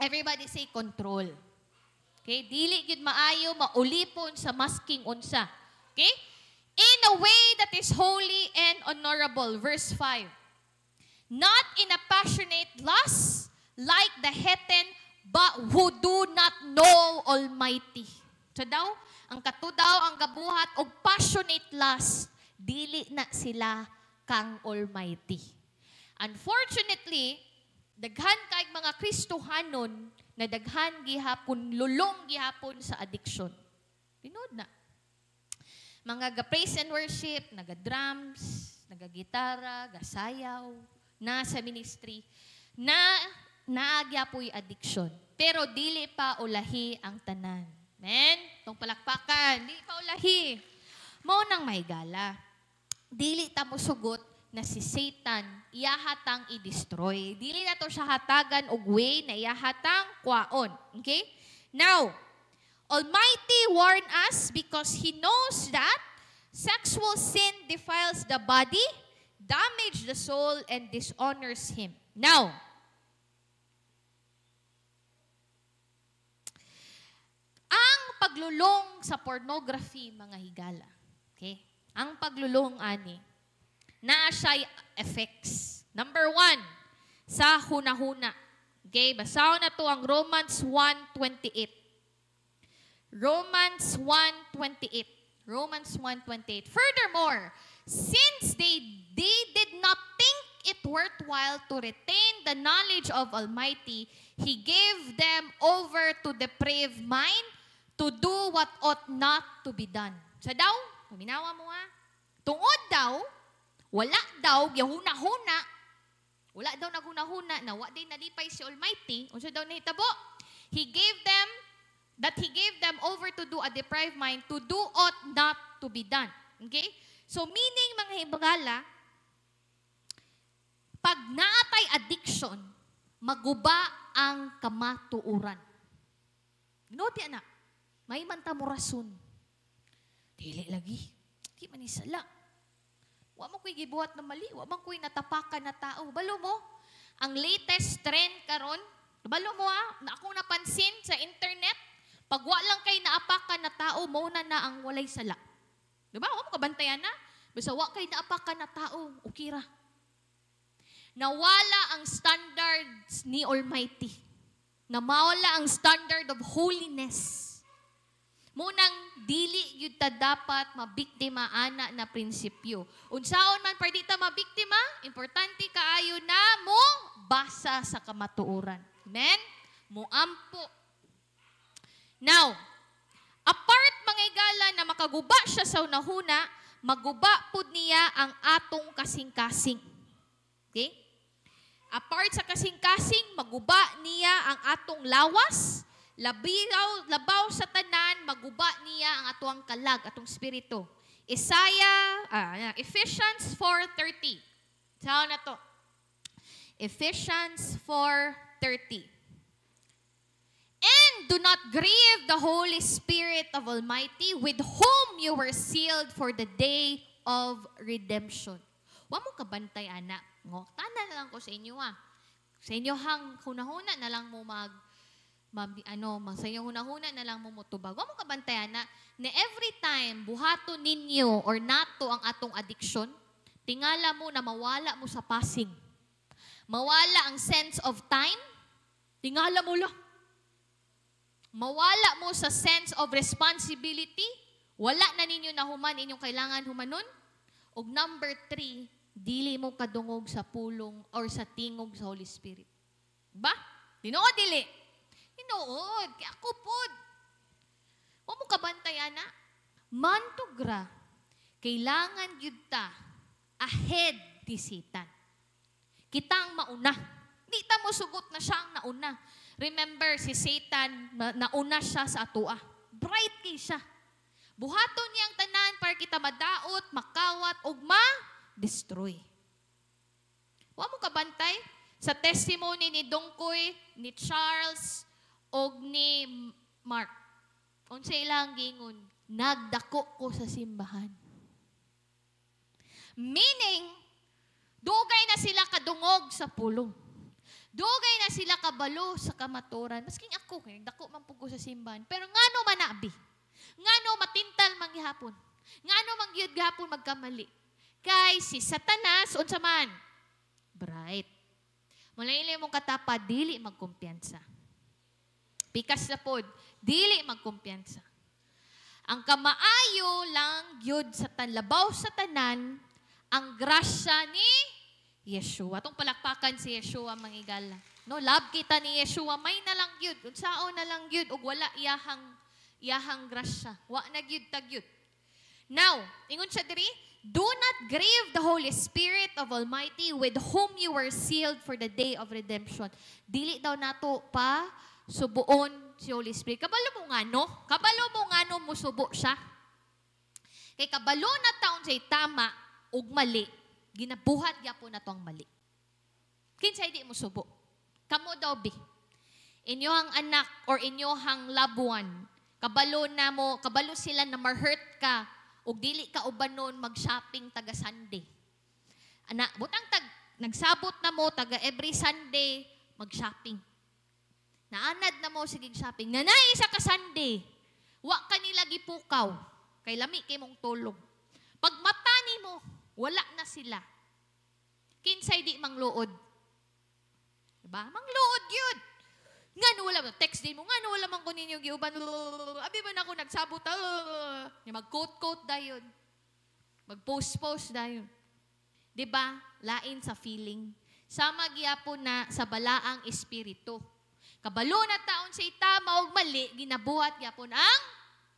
Everybody say control. Okay? Dili yun maayo, maulipon sa masking unsa. Okay? In a way that is holy and honorable. Verse 5. Not in a passionate lust like the heathen, but who do not know Almighty. So daw, ang katudaw, ang gabuhat, o passionate lust, dili na sila kang Almighty. Unfortunately, daghan kay mga Kristohanon na daghan gihapon, lulong gihapon sa addiction. Tinood na. Mga ga-praise and worship, naga-drums, naga-gitara, gasayaw, na sa ministry, na naagya po'y addiction. Pero dili pa ulahi ang tanan. Men, itong palakpakan, dili pa ulahi. Mo nang may gala. Dili ta mo sugot na si Satan iyahatang i-destroy. Dili na to siya hatagan og way na iyahatang kwaon. Okay? Now, Almighty warned us because He knows that sexual sin defiles the body, damages the soul, and dishonors Him. Now, ang paglulong sa pornography, mga higala, okay? Ang paglulong ani, naa siya effects. Number 1, sa hunahuna. Okay, basaw na to ang Romans 1:28. Romans 1:28. Romans 1:28. Furthermore, since they did not think it worthwhile to retain the knowledge of Almighty, He gave them over to depraved mind to do what ought not to be done. Sa daw, paminawa mo tungod daw, wala daw, yahuna-huna, wala daw naghuna-huna, na wa din nalipay si Almighty, unsa daw nahitabo? He gave them over to do a deprived mind to do ought not to be done. Okay? So meaning, mga hibagala, pag naatay addiction, maguba ang kamatuuran. Ginoti na, may manta mo rason. Dili lagi. Di man isala. Wa man ko'y gibuhat na mali. Wa man ko'y natapakan na tao. Balo mo, ang latest trend karon, balo mo na akong napansin sa internet, Pag wa lang kay naapakan na tao, mauna na ang walay sala. Diba? Wa mo kabantayan na. Basta wa kay naapakan na tao, okay ra. Nawala ang standards ni Almighty. Nawala ang standard of holiness. Munang dili yun ta dapat mabiktima ana na prinsipyo. Unsaon man pwede ta mabiktima, importante kaayo na mo basa sa kamatuoran. Amen? Muampo. Now, apart mga igala na makaguba siya sa unahuna, maguba pud niya ang atong kasing-kasing. Okay? Apart sa kasing-kasing, maguba niya ang atong lawas, labaw sa tanan, maguba niya ang atuang kalag, atong spirito. Ephesians 4:30. Saan na to? Ephesians 4:30. And do not grieve the Holy Spirit of Almighty, with whom you were sealed for the day of redemption. Wa mo kabantay, anak. Tanda na lang ko sa inyo, Sa inyo hang hunahuna na lang mo sa inyong hunahuna na lang mo mutubag. Wa mo kabantayan na every time buhato ninyo or nato ang atong addiction, tingala mo na mawala mo sa passing. Mawala ang sense of time, tingala mo lang. Mawala mo sa sense of responsibility, wala na ninyo nahuman inyong kailangan humanon. Og number 3, dili mo kadungog sa pulong or sa tingog sa Holy Spirit. Ba? Tinuod dili. Tinuod. Kaya ako pod. Huwag mo kabantayan na. Mantugra. Kailangan yun ta ahead di Satan. Kitang mauna. Di ta mo sugot na siya ang nauna. Remember, si Satan, nauna siya sa atua. Bright kay siya. Buhaton niyang tanan para kita madaot, makawat, ug ma-destroy. Wa mo kabantay sa testimony ni Dongkoy, ni Charles, o ni Mark. Unsa ilang gingon, nagdako ko sa simbahan. Meaning, dugay na sila kadungog sa pulong. Dugay na sila kabalo sa kamaturan. Masking ako, dako man pugo sa simbahan. Pero ngano manabi? Ngano matintal manggihapon? Ngano mangyud gihapon magkamali? Kay si Satanas, unsa man? Bright. Mulaili mong katapa, dili magkumpiyansa. Pikas na pod, dili magkumpiyansa. Ang kamaayo lang yud sa tanlabaw sa tanan, ang grasya ni Yeshua. Atong palakpakan si Yeshua, mangigala. No, love kita ni Yeshua, may na lang yun. Unsao na lang yun, ug wala iyahang grasya. Wa na gyud tag yun. Now, ingon siya diri, do not grieve the Holy Spirit of Almighty, with whom you were sealed for the day of redemption. Dili daw nato pa subuon si Holy Spirit. Kabalo mo nga, no? Kabalo mo nga, no, musubo siya. Kay kabalo na taon siya'y tama ug mali, ginabuhat gyapon na to ang mali. Kinsay di mo subo. Kamo daw bi. Inyohang anak or inyohang loved one, kabalo sila na ma-hurt ka ug dili ka ubanon mag-shopping taga Sunday. Ana, butang nagsabot na mo taga every Sunday mag-shopping. Naanad na mo sige shopping. Nanay sa ka Sunday. Wa ka nila gipukaw. Kay lami kay mong tulong. Pag mata nimo, wala na sila. Kinsay di mangluod. Diba? Mangluod yun. Nga wala mo. Text din mo. Nga wala man ko ninyo giuban. Abi ba na ako nagsabot? Mag-quote-quote dayon. Mag-post-post dayon. Diba? Lain sa feeling. Sama gyapon na sa balaang espiritu. Kabalo na taon sa itama og mali, ginabuhat gyapon ang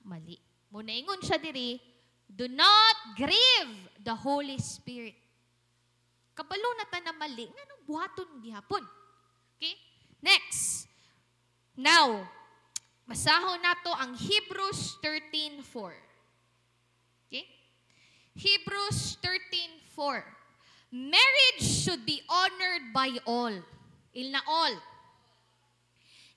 mali. Muna ingon siya diri, do not grieve the Holy Spirit. Kabalo na ta na mali, nganong buhaton gihapon. Okay? Next. Now, masahon nato ang Hebrews 13:4. Okay? Hebrews 13:4. Marriage should be honored by all. Ilna all.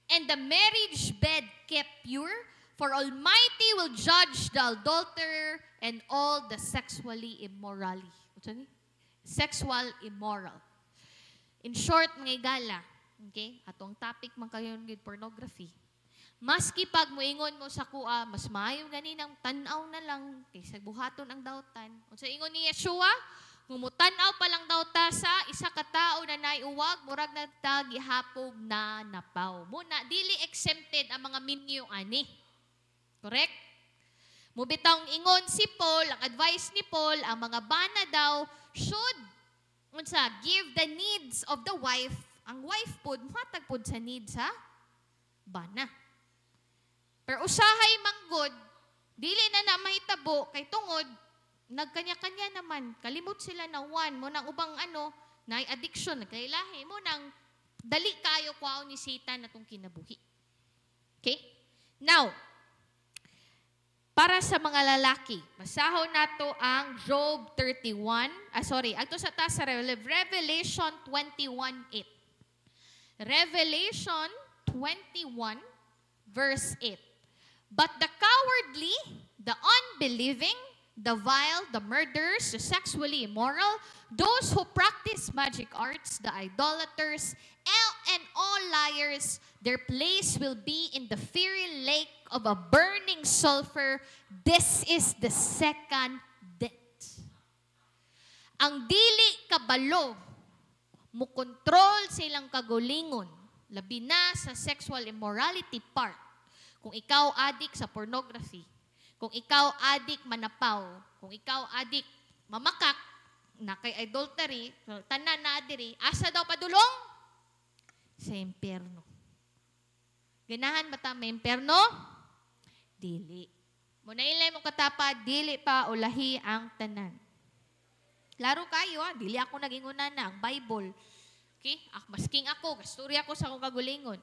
And the marriage bed kept pure, for Almighty will judge the adulterer and all the sexually immoral. What's that? Sexual immoral. In short, mga igala, okay? Atong topic man kayo ng pornography. Maski pag muingon mo sa kuha, mas maayo ganinang tanaw na lang kaysa buhaton ang dautan. Unsa ingon ni Yeshua, ngumutanaw pa lang daw ta sa isa ka tawo na naiuwag, murag na ta gihapog na napaw. Muna dili exempted ang mga minyo ani. Correct? Mubitang ingon si Paul, ang advice ni Paul, ang mga bana daw should give the needs of the wife. Ang wife pod matag pod sa needs sa bana. Pero usahay manggod, dili na mahitabo kay tungod nagkanya-kanya naman. Kalimot sila na one mo nang ubang na addiction nagkailahi mo nang dali kayo kwaon ni Satan natong kinabuhi. Okay? Now, para sa mga lalaki, basahon nato ang Job 31, ato sa taas sa Revelation 21:8. Revelation 21 verse 8. But the cowardly, the unbelieving, the vile, the murderers, the sexually immoral, those who practice magic arts, the idolaters, and all liars, their place will be in the fiery lake of a burning sulfur. This is the second death. Ang dili kabalo, mukontrol silang kagulingon, labi na sa sexual immorality part. Kung ikaw adik sa pornography, kung ikaw adik manapaw, kung ikaw adik mamakak, na kay adultery, tanan na adiri, asa daw padulong? Sa impyerno. Ganahan ba ta may impyerno? Dili. Muna ilay mo katapa, dili pa ulahi ang tanan. Klaro kayo dili ako nagingunan na ang Bible. Okay? Masking ako, gasturya ako sa akong kagulingon.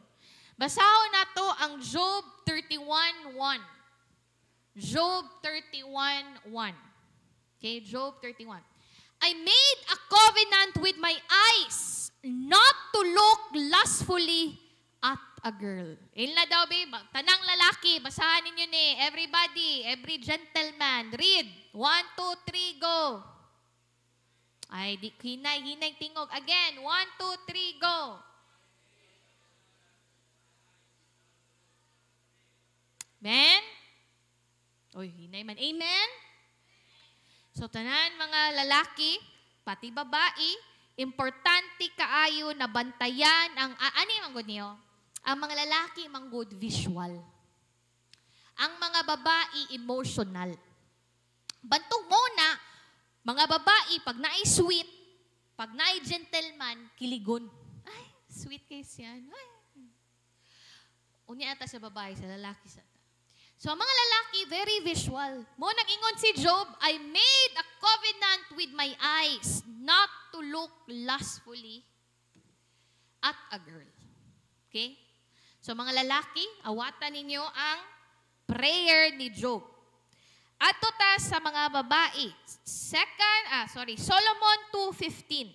Basahon na to ang Job 31:1. Job 31:1. Okay, Job 31. I made a covenant with my eyes not to look lustfully at a girl. Ila daw, babe. Tanang lalaki, basahan ninyo ni. Everybody, every gentleman. Read. 1, 2, 3, go. Ay, hinay tingog. Again, 1, 2, 3, go. Amen? Oy, hinay man. Amen? So, tanan mga lalaki, pati babae, importante kaayo na bantayan ang, ani manggod niyo? Ang mga lalaki manggod visual. Ang mga babae emotional. Bantog mo na, mga babae, pag naay sweet, pag naay gentleman, kiligon. Ay, sweet case yan. Ay. Unya ata sa babae, sa lalaki sa ata. So, ang mga lalaki, very visual. Mo nag-ingon si Job, I made a covenant with my eyes not to look lustfully at a girl. Okay? So, mga lalaki, awatan ninyo ang prayer ni Job. Ato ta sa mga babae. Solomon 2:15.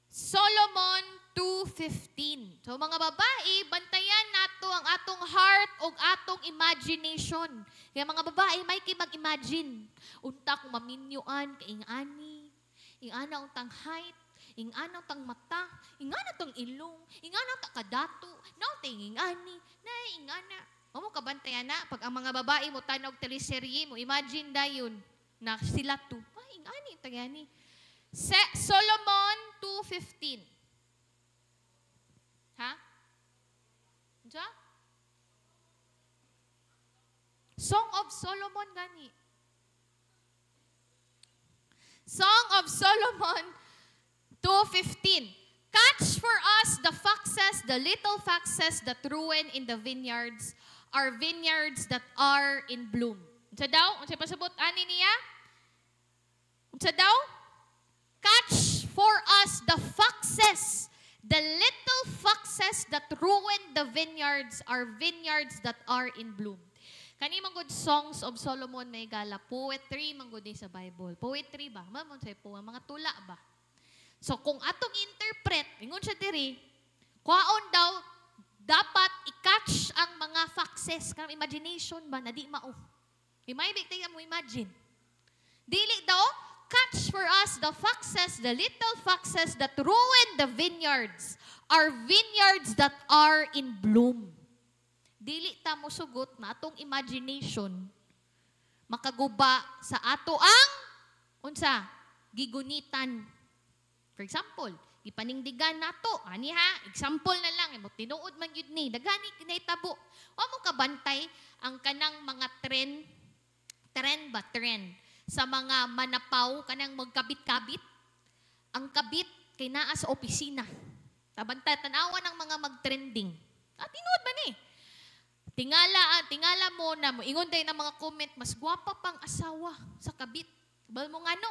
Solomon 2:15. So mga babae, bantayan nato ang atong heart o atong imagination. Kaya mga babae, may kay mag-imagine. Unta kung maminyuan, kaing-ani, ing-ana untang height, ing-ana untang mata, ing-ana tong ilong, ing-ana untang kadato, nautang ing-ani, na ing-ana. O mo kabantayan na, pag ang mga babae mo tanog teleserye mo, imagine dayon na sila to. Ay, ing-ani, tagani. Solomon 2:15. Ha? Diya? Song of Solomon gani. Song of Solomon 2:15. Catch for us the foxes, the little foxes that ruin in the vineyards, our vineyards that are in bloom. Unsa daw? Unsa pasabot ani niya? Unsa daw? Catch for us the foxes, the little foxes that ruin the vineyards are vineyards that are in bloom. Kani man good Songs of Solomon may gala poetry man good sa Bible. Poetry ba? Mamon say po mga tula ba? So kung atong interpret, ingon siya diri, kwaon daw dapat i-catch ang mga foxes kanang imagination ba na di mao. Imaybig tayo mo imagine. Dili daw catch for us the foxes, the little foxes that ruin the vineyards, are vineyards that are in bloom. dili ta mo sugot na atong imagination makaguba sa ato ang unsa gigunitan. For example, ipaningdigan nato ani ha, example na lang imo tinuod man gyud ni daghani kinahitabo. Wa mo kabantay ang kanang mga trend sa mga manapaw kanang magkabit-kabit. Ang kabit kay naa sa opisina. Tabantay tanawan ng mga mag-trending. Tinuod man ni. Tingala mo na mo ingon day ng mga comment mas gwapa pang asawa sa kabit. Bal mo ngano?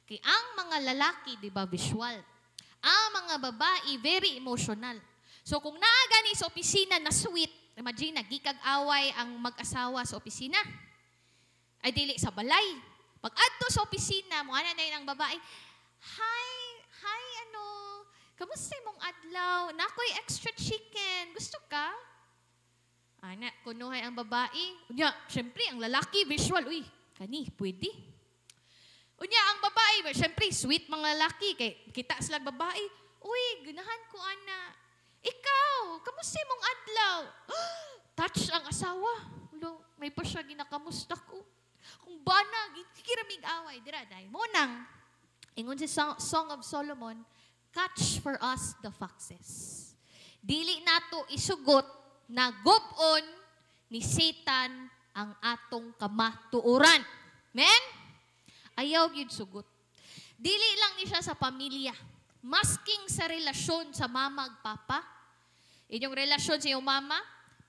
Kay ang mga lalaki, di ba, visual. Ang mga babae, very emotional. So kung naa gani sa opisina na sweet, imagine, gikag away ang mag-asawa sa opisina. Ay dili sa balay. Pag adto sa opisina, mo ana na ang babae, hi, kamusta mong adlaw? Nakoy extra chicken. Gusto ka? Ana, kunuhay ang babae. Unya, syempre, ang lalaki, visual. Uy, kani, pwede. Unya, ang babae, syempre, sweet mga lalaki. Kay kita sila babae. Uy, ganahan ko, ana. Ikaw, kamusta mong adlaw? Touch ang asawa. Ulo, may pa siya ginakamusta ko. Kung bana, kikiramig away. Dira, dahil. Munang, ingon sa Song of Solomon, catch for us the foxes. Dili nato isugot na gubon ni Satan ang atong kamatuoran. Men? Ayaw gyud sugot. Dili lang ni siya sa pamilya. Masking sa relasyon sa mama ug papa. Inyong relasyon sa iyong mama,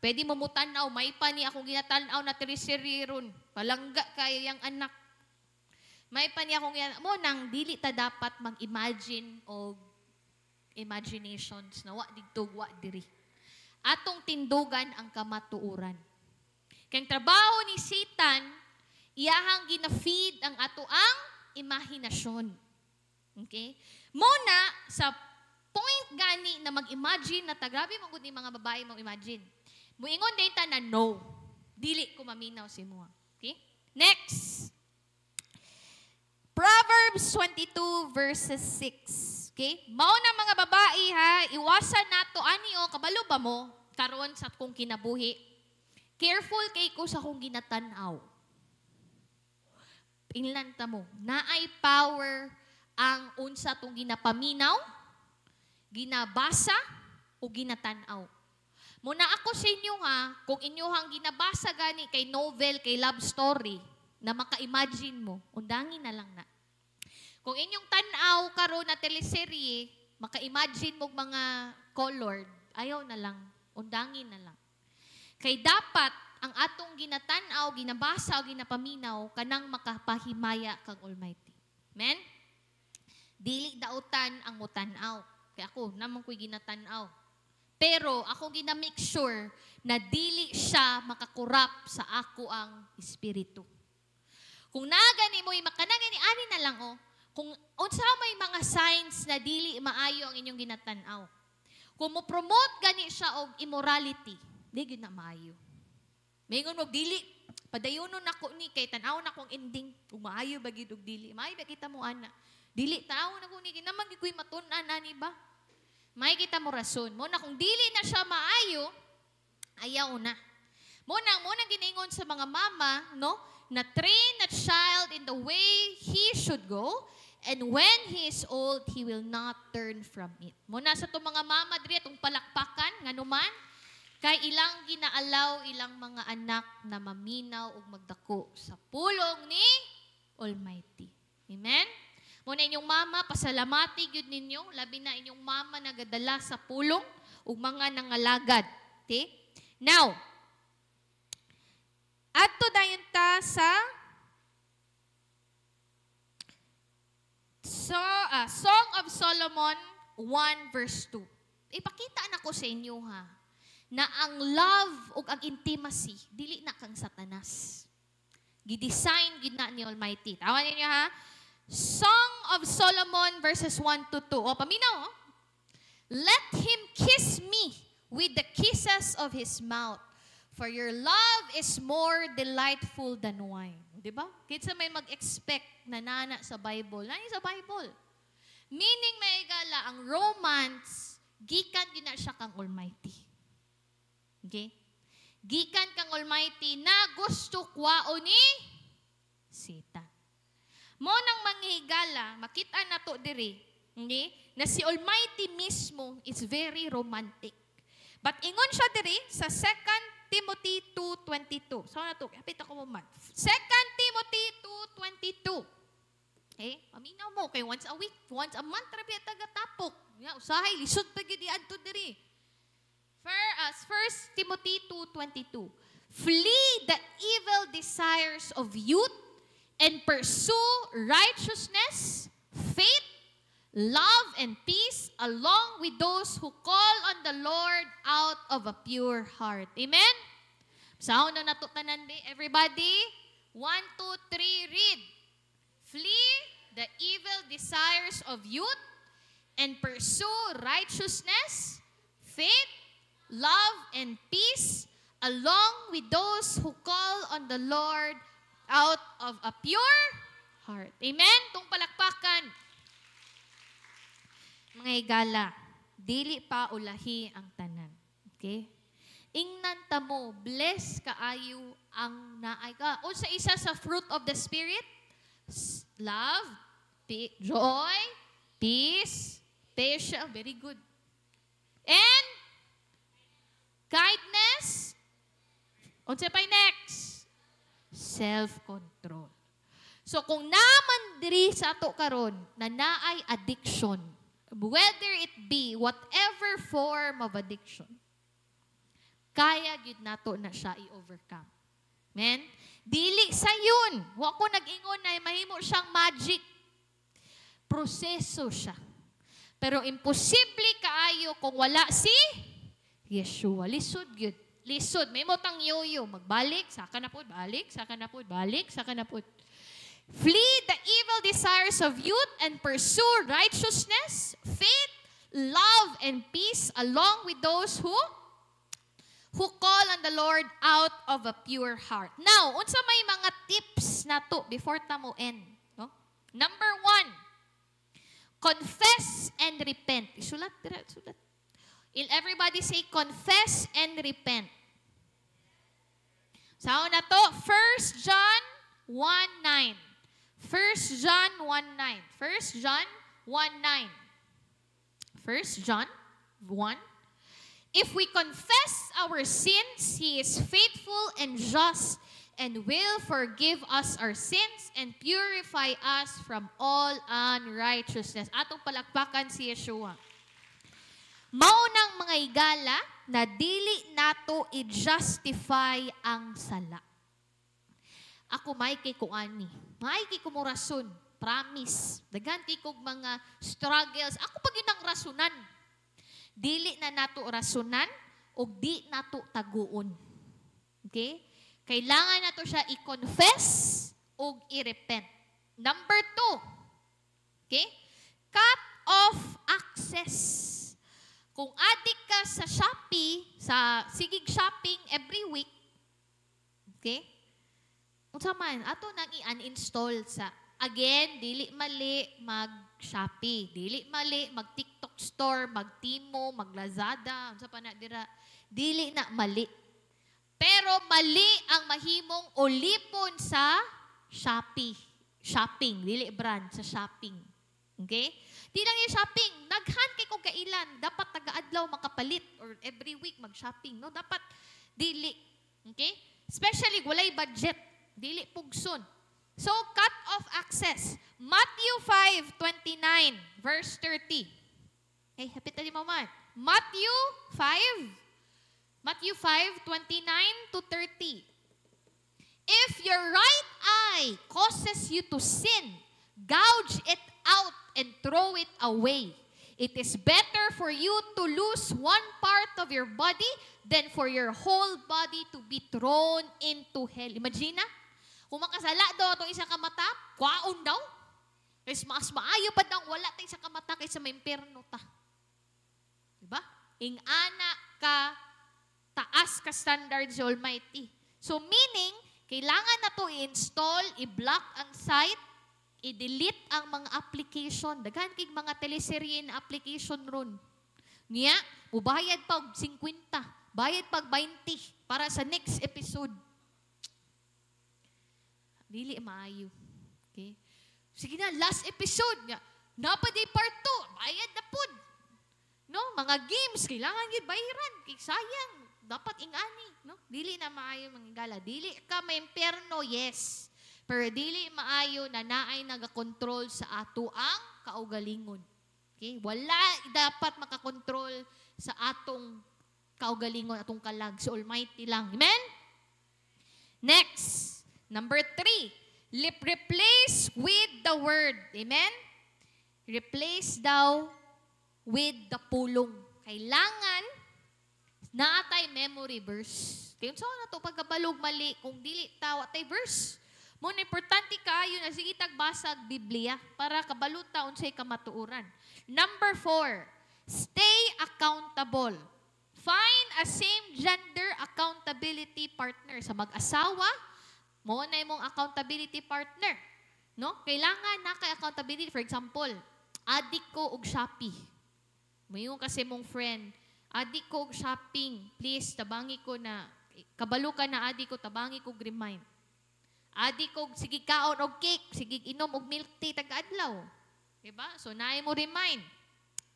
pwede mo mutanaw, may pa ni akong ginatanaw na teriseriron. Palangga kayo yung anak. May pa niya akong ginatanaw. Mo nang dili ta dapat mag-imagine o imaginations na wa dito, wa diri. Atong tindugan ang kamatuoran. Kaya trabaho ni Satan, iyahang gina-feed ang ato ang imahinasyon. Okay? Muna, sa point gani na mag-imagine na grabe mong ni mga babae mong imagine. Muingon din ta na no. Dili ko maminaw si mo. Okay? Next. Proverbs 22 verses 6. Okay? Mao na mga babae ha, iwasan nato ani o kabalo ba mo karon sa kung kinabuhi. Careful kay ko sa kung ginatanaw. Inlanta mo, naay power ang unsa tong ginapaminaw, ginabasa o ginatanaw. Muna ako sa inyo ha, kung inyohang ginabasa gani kay novel, kay love story, na maka-imagine mo, undangin na lang na. Kung inyong tanaw karon na teleserye, maka-imagine mo mga colored, ayaw na lang, undangin na lang. Kay dapat ang atong ginatanaw, ginabasa o ginapaminaw kanang makapahimaya kang Almighty. Amen? Dili dautan ang mutanaw. Kaya ako, naman ko'y ginatanaw. Pero ako gina-make sure na dili siya makakurap sa ako ang espiritu. Kung nagani mo'y makanagani, ani na lang kung unsa may mga signs na dili maayo ang inyong ginatanaw. Kung mo promote gani siya og immorality, di gyud na maayo. Mayingon mo dili padayunon nako ni kay tan-aw na kong ending. Ug maayo ba gyud og dili? Maayo ba kita mo ana? Dili tao na ko ni naman gikoy matun-an ani ba? May kita mo rason. Mo na kung dili na siya maayo, ayaw na. Mo nang giningon sa mga mama, no? Na train a child in the way he should go, and when he is old, he will not turn from it. Muna sa itong mga mama diri, itong palakpakan, nga naman, kay ilang ginaalaw ilang mga anak na maminaw o magdako sa pulong ni Almighty. Amen? Muna inyong mama, pasalamati yun ninyo, labi na inyong mama nagadala sa pulong o mga nangalagad. Okay? Now, adto dayon ta sa Song of Solomon 1 verse 2. Ipakita na ko sa inyo ha, na ang love o ang intimacy, dili na kang Satanas. Gidesign gid na ni Almighty. Tawan ninyo ha? Song of Solomon verses 1 to 2. O, paminaw. Let him kiss me with the kisses of his mouth, for your love is more delightful than wine. Diba? Kitsa may mag-expect na nana sa Bible. Nani sa Bible? Meaning may gala, ang romance, gikan din na siya kang Almighty. Okay? gikan kang Almighty na gusto kwao ni Satan. Mo nang manghigala, makita na to diri, okay? Na si Almighty mismo is very romantic. But ingon siya diri sa 2 Timothy 2:22. So na to, kapit ako mo man. 2 Timothy 2:22. Eh, paminaw mo kay once a week, once a month ra biya taga-tapok. Ya, usahay lisod pa gyud adto diri. 1 Timothy 2:22. Flee the evil desires of youth and pursue righteousness, faith, love, and peace along with those who call on the Lord out of a pure heart. Amen? Saan na natutanan di? Everybody? 1, 2, 3, read. Flee the evil desires of youth and pursue righteousness, faith, love, and peace along with those who call on the Lord out of a pure heart. Amen? Tung palakpakan. Mga higala, dili pa ulahi ang tanan. Okay? Ingnan ta mo, bless kaayo ang naay ka. O sa isa sa fruit of the Spirit, love, joy, peace, patience, very good. And kindness, unsa pay next? Self-control. So kung naman diri sa ato karon na naay addiction, whether it be whatever form of addiction, kaya gyud nato na siya i-overcome. Amen? Dili sa yun. Wa ko nag-ingon na mahimo siyang magic. Proseso siya. Pero imposible kaayo kung wala si Yeshua. Lisod gyud. Lisod. May mo tang yoyo. Magbalik, saka na po, balik, saka na po, balik, saka na po. Flee the evil desires of youth and pursue righteousness, faith, love, and peace along with those who call on the Lord out of a pure heart. Now, unsa may mga tips na to before ta mo end? No? Number 1, confess and repent. Isulat, sulat. Everybody say, confess and repent. Saan na to? 1 John 1:9. 1 John 1:9. 1 John 1:9. 1 John 1. If we confess our sins, He is faithful and just and will forgive us our sins and purify us from all unrighteousness. Atong palakpakan si Yeshua. Maunang mga higala na dili nato i-justify ang sala. Ako may kay kuani. May kay kumurason. Promise. Dagan kay kog mga struggles. Ako pag yun ang rasunan. Dili na nato rasunan o di nato taguon. Okay? Kailangan nato siya i-confess o i-repent. Number 2. Okay? Cut off access. Kung addict ka sa Shopee, sa sigig shopping every week, okay? Unsa man, ato nang i-uninstall sa, again, dili mali mag-Shopee, dili mali mag-TikTok store, mag-Timo, mag-Lazada, unsa pa na dira, dili na mali. Pero mali ang mahimong ulipon sa Shopee. Shopping, dili brand, sa shopping. Okay? Di lang yung shopping. Naghan kay kung kailan. Dapat taga-adlaw makapalit or every week mag-shopping. No? Dapat dili. Okay? Especially, walay budget. Dili pugson. So, cut off access. Matthew 5:29, verse 30. Okay, hapit na mo man. Matthew 5:29 to 30. If your right eye causes you to sin, gouge it out and throw it away. It is better for you to lose one part of your body than for your whole body to be thrown into hell. Imagine na, kung makasala daw itong isang kamata, kwaon daw. Kasi mas maayo pa daw, wala tayong isang kamata kaysa may impyerno ta. Diba? Ingana ka, taas ka standard sa Almighty. So meaning, kailangan na to i-install, i-block ang site, i-delete ang mga application. Daghan kay mga teleserye na application ron. Niya, mubayad pa og 50 Bayad pag 20 para sa next episode. Dili maayo. Okay? Sige na, last episode nga. Napaday part 2, bayad na pud. No, mga games kailangan gyud bayaran kay sayang. Dapat ingani, no? Dili na maayo manggala. Dili ka maimperno, yes. Pero dili maayo na naay nagakontrol sa ato ang kaugalingon. Okay? Wala dapat makakontrol sa atong kaugalingon, atong kalag. Si Almighty lang. Amen? Next, number 3. Replace with the word. Amen? Replace daw with the pulong. Kailangan naatay memory verse. Kaya so na to pagkabalog mali kung dili tawa tay verse. Mo na importante kayo na sige tagbasag Biblia para kabalot taon say kamatuoran. Number 4, stay accountable. Find a same gender accountability partner sa mag-asawa. Mo na imong accountability partner. No? Kailangan na kay accountability. For example, adik ko og Shopee. Mayon kasi mong friend, adik ko og shopping, please tabangi ko na kabalo ka na adik ko tabangi ko remind. Adik ko sige kaon og cake, sige inom og milk tea taga-adlaw. Diba? So naay mo remind.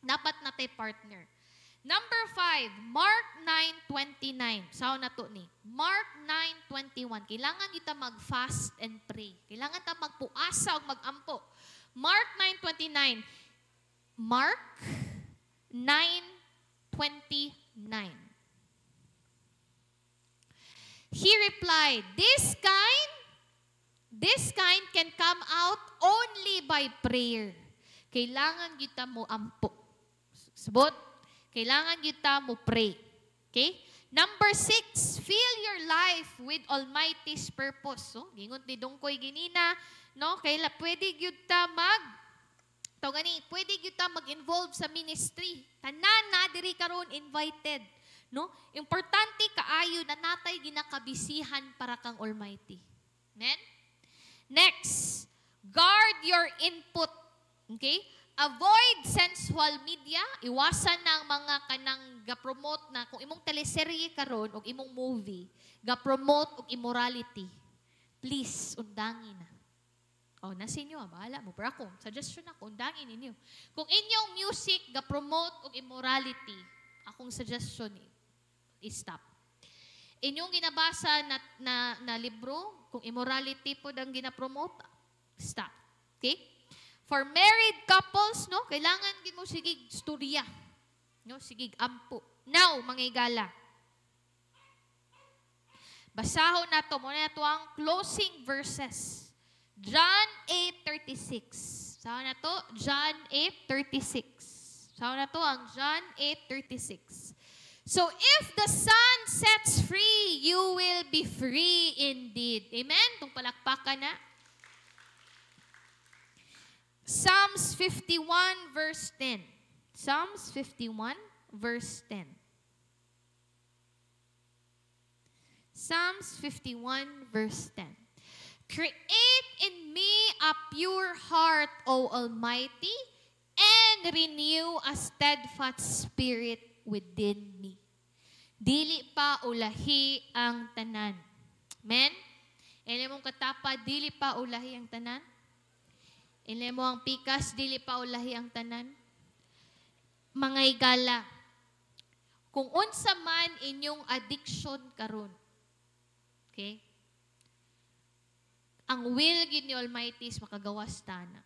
Dapat na tay partner. Number 5, Mark 9:29. Sao na to ni? Mark 9:21. Kailangan kita mag-fast and pray. Kailangan ta magpuasa ug magampo. Mark 9:29. Mark 9:29. He replied, This kind can come out only by prayer. Kailangan kita mo ampo. Sabot, kailangan kita mo pray. Okay? Number 6, fill your life with Almighty's purpose. So, gingon ni Dongkoy ginina, no? Kaila pwede kita pwede kita mag-involve sa ministry. Tanan na diri karon invited, no? Importante kaayo na natay ginakabisihan para kang Almighty. Amen? Next, guard your input. Okay? Avoid sensual media. Iwasan ng mga kanang ga-promote na kung imong teleserye karon o imong movie, ga-promote og immorality. Please, undangin na. Oh, nasa inyo, bahala mo. Pero ako, suggestion ako, undangin ninyo. Kung inyong music ga-promote og immorality, akong suggestion i-stop. Inyong ginabasa na libro, kung immorality po ang ginapromote, stop. Okay? For married couples, no, kailangan mo sigig storya. No, sigig ampo. Now, mga igala. Basahon na to. Muna na to ang closing verses. John 8:36. Saan na to? John 8:36. Saan na to ang John 8:36. So if the Son sets free, you will be free indeed. Amen? Itong palakpakan na. Psalms 51 verse 10. Psalms 51 verse 10. Psalms 51 verse 10. Create in me a pure heart, O Almighty, and renew a steadfast spirit within me. Dili pa ulahi ang tanan. Amen? Ele mong katapa, dili pa ulahi ang tanan. Ele mo ang pikas, dili pa ulahi ang tanan. Mga igala, kung unsa man inyong addiction karon, okay? Ang will gid ni Almighty is makagawas tana.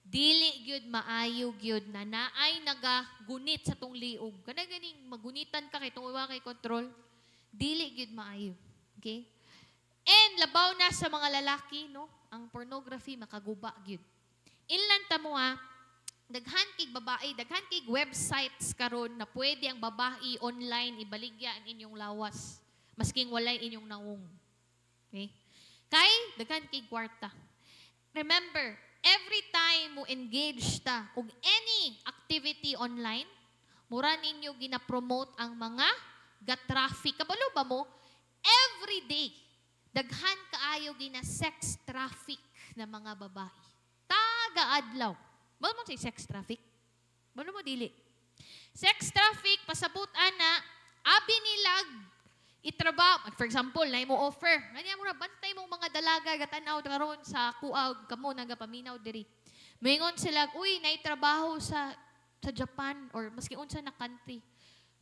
Dili gyud maayo gyud na naay nagagunit sa tong liog. Kana ganing magunitan ka kay tong wa kay control. Dili gyud maayo. Okay? And labaw na sa mga lalaki, no? Ang pornography makaguba gyud. Inlan ta mo daghan kig babae, daghan kig websites karon na pwede ang babae online ibaligya ang inyong lawas masking walay inyong naong. Okay? Kay daghan kig kwarta. Remember, every time mo engage ta og any activity online, mura ninyo gina-promote ang mga ga-traffic. Kabalo ba mo? Every day, daghan kaayo gina-sex traffic na mga babae. Taga-adlaw. Balo mo say sex traffic? Balo mo dili? Sex traffic, pasabot ana, abi nilag itrabaho. For example, na mo offer. Ganyan mo na, bantay mong mga dalaga, gatanaw karon sa kuag, kamo nagapaminaw diri. Mingon sila, uy, naitrabaho sa Japan or maski unsa na country.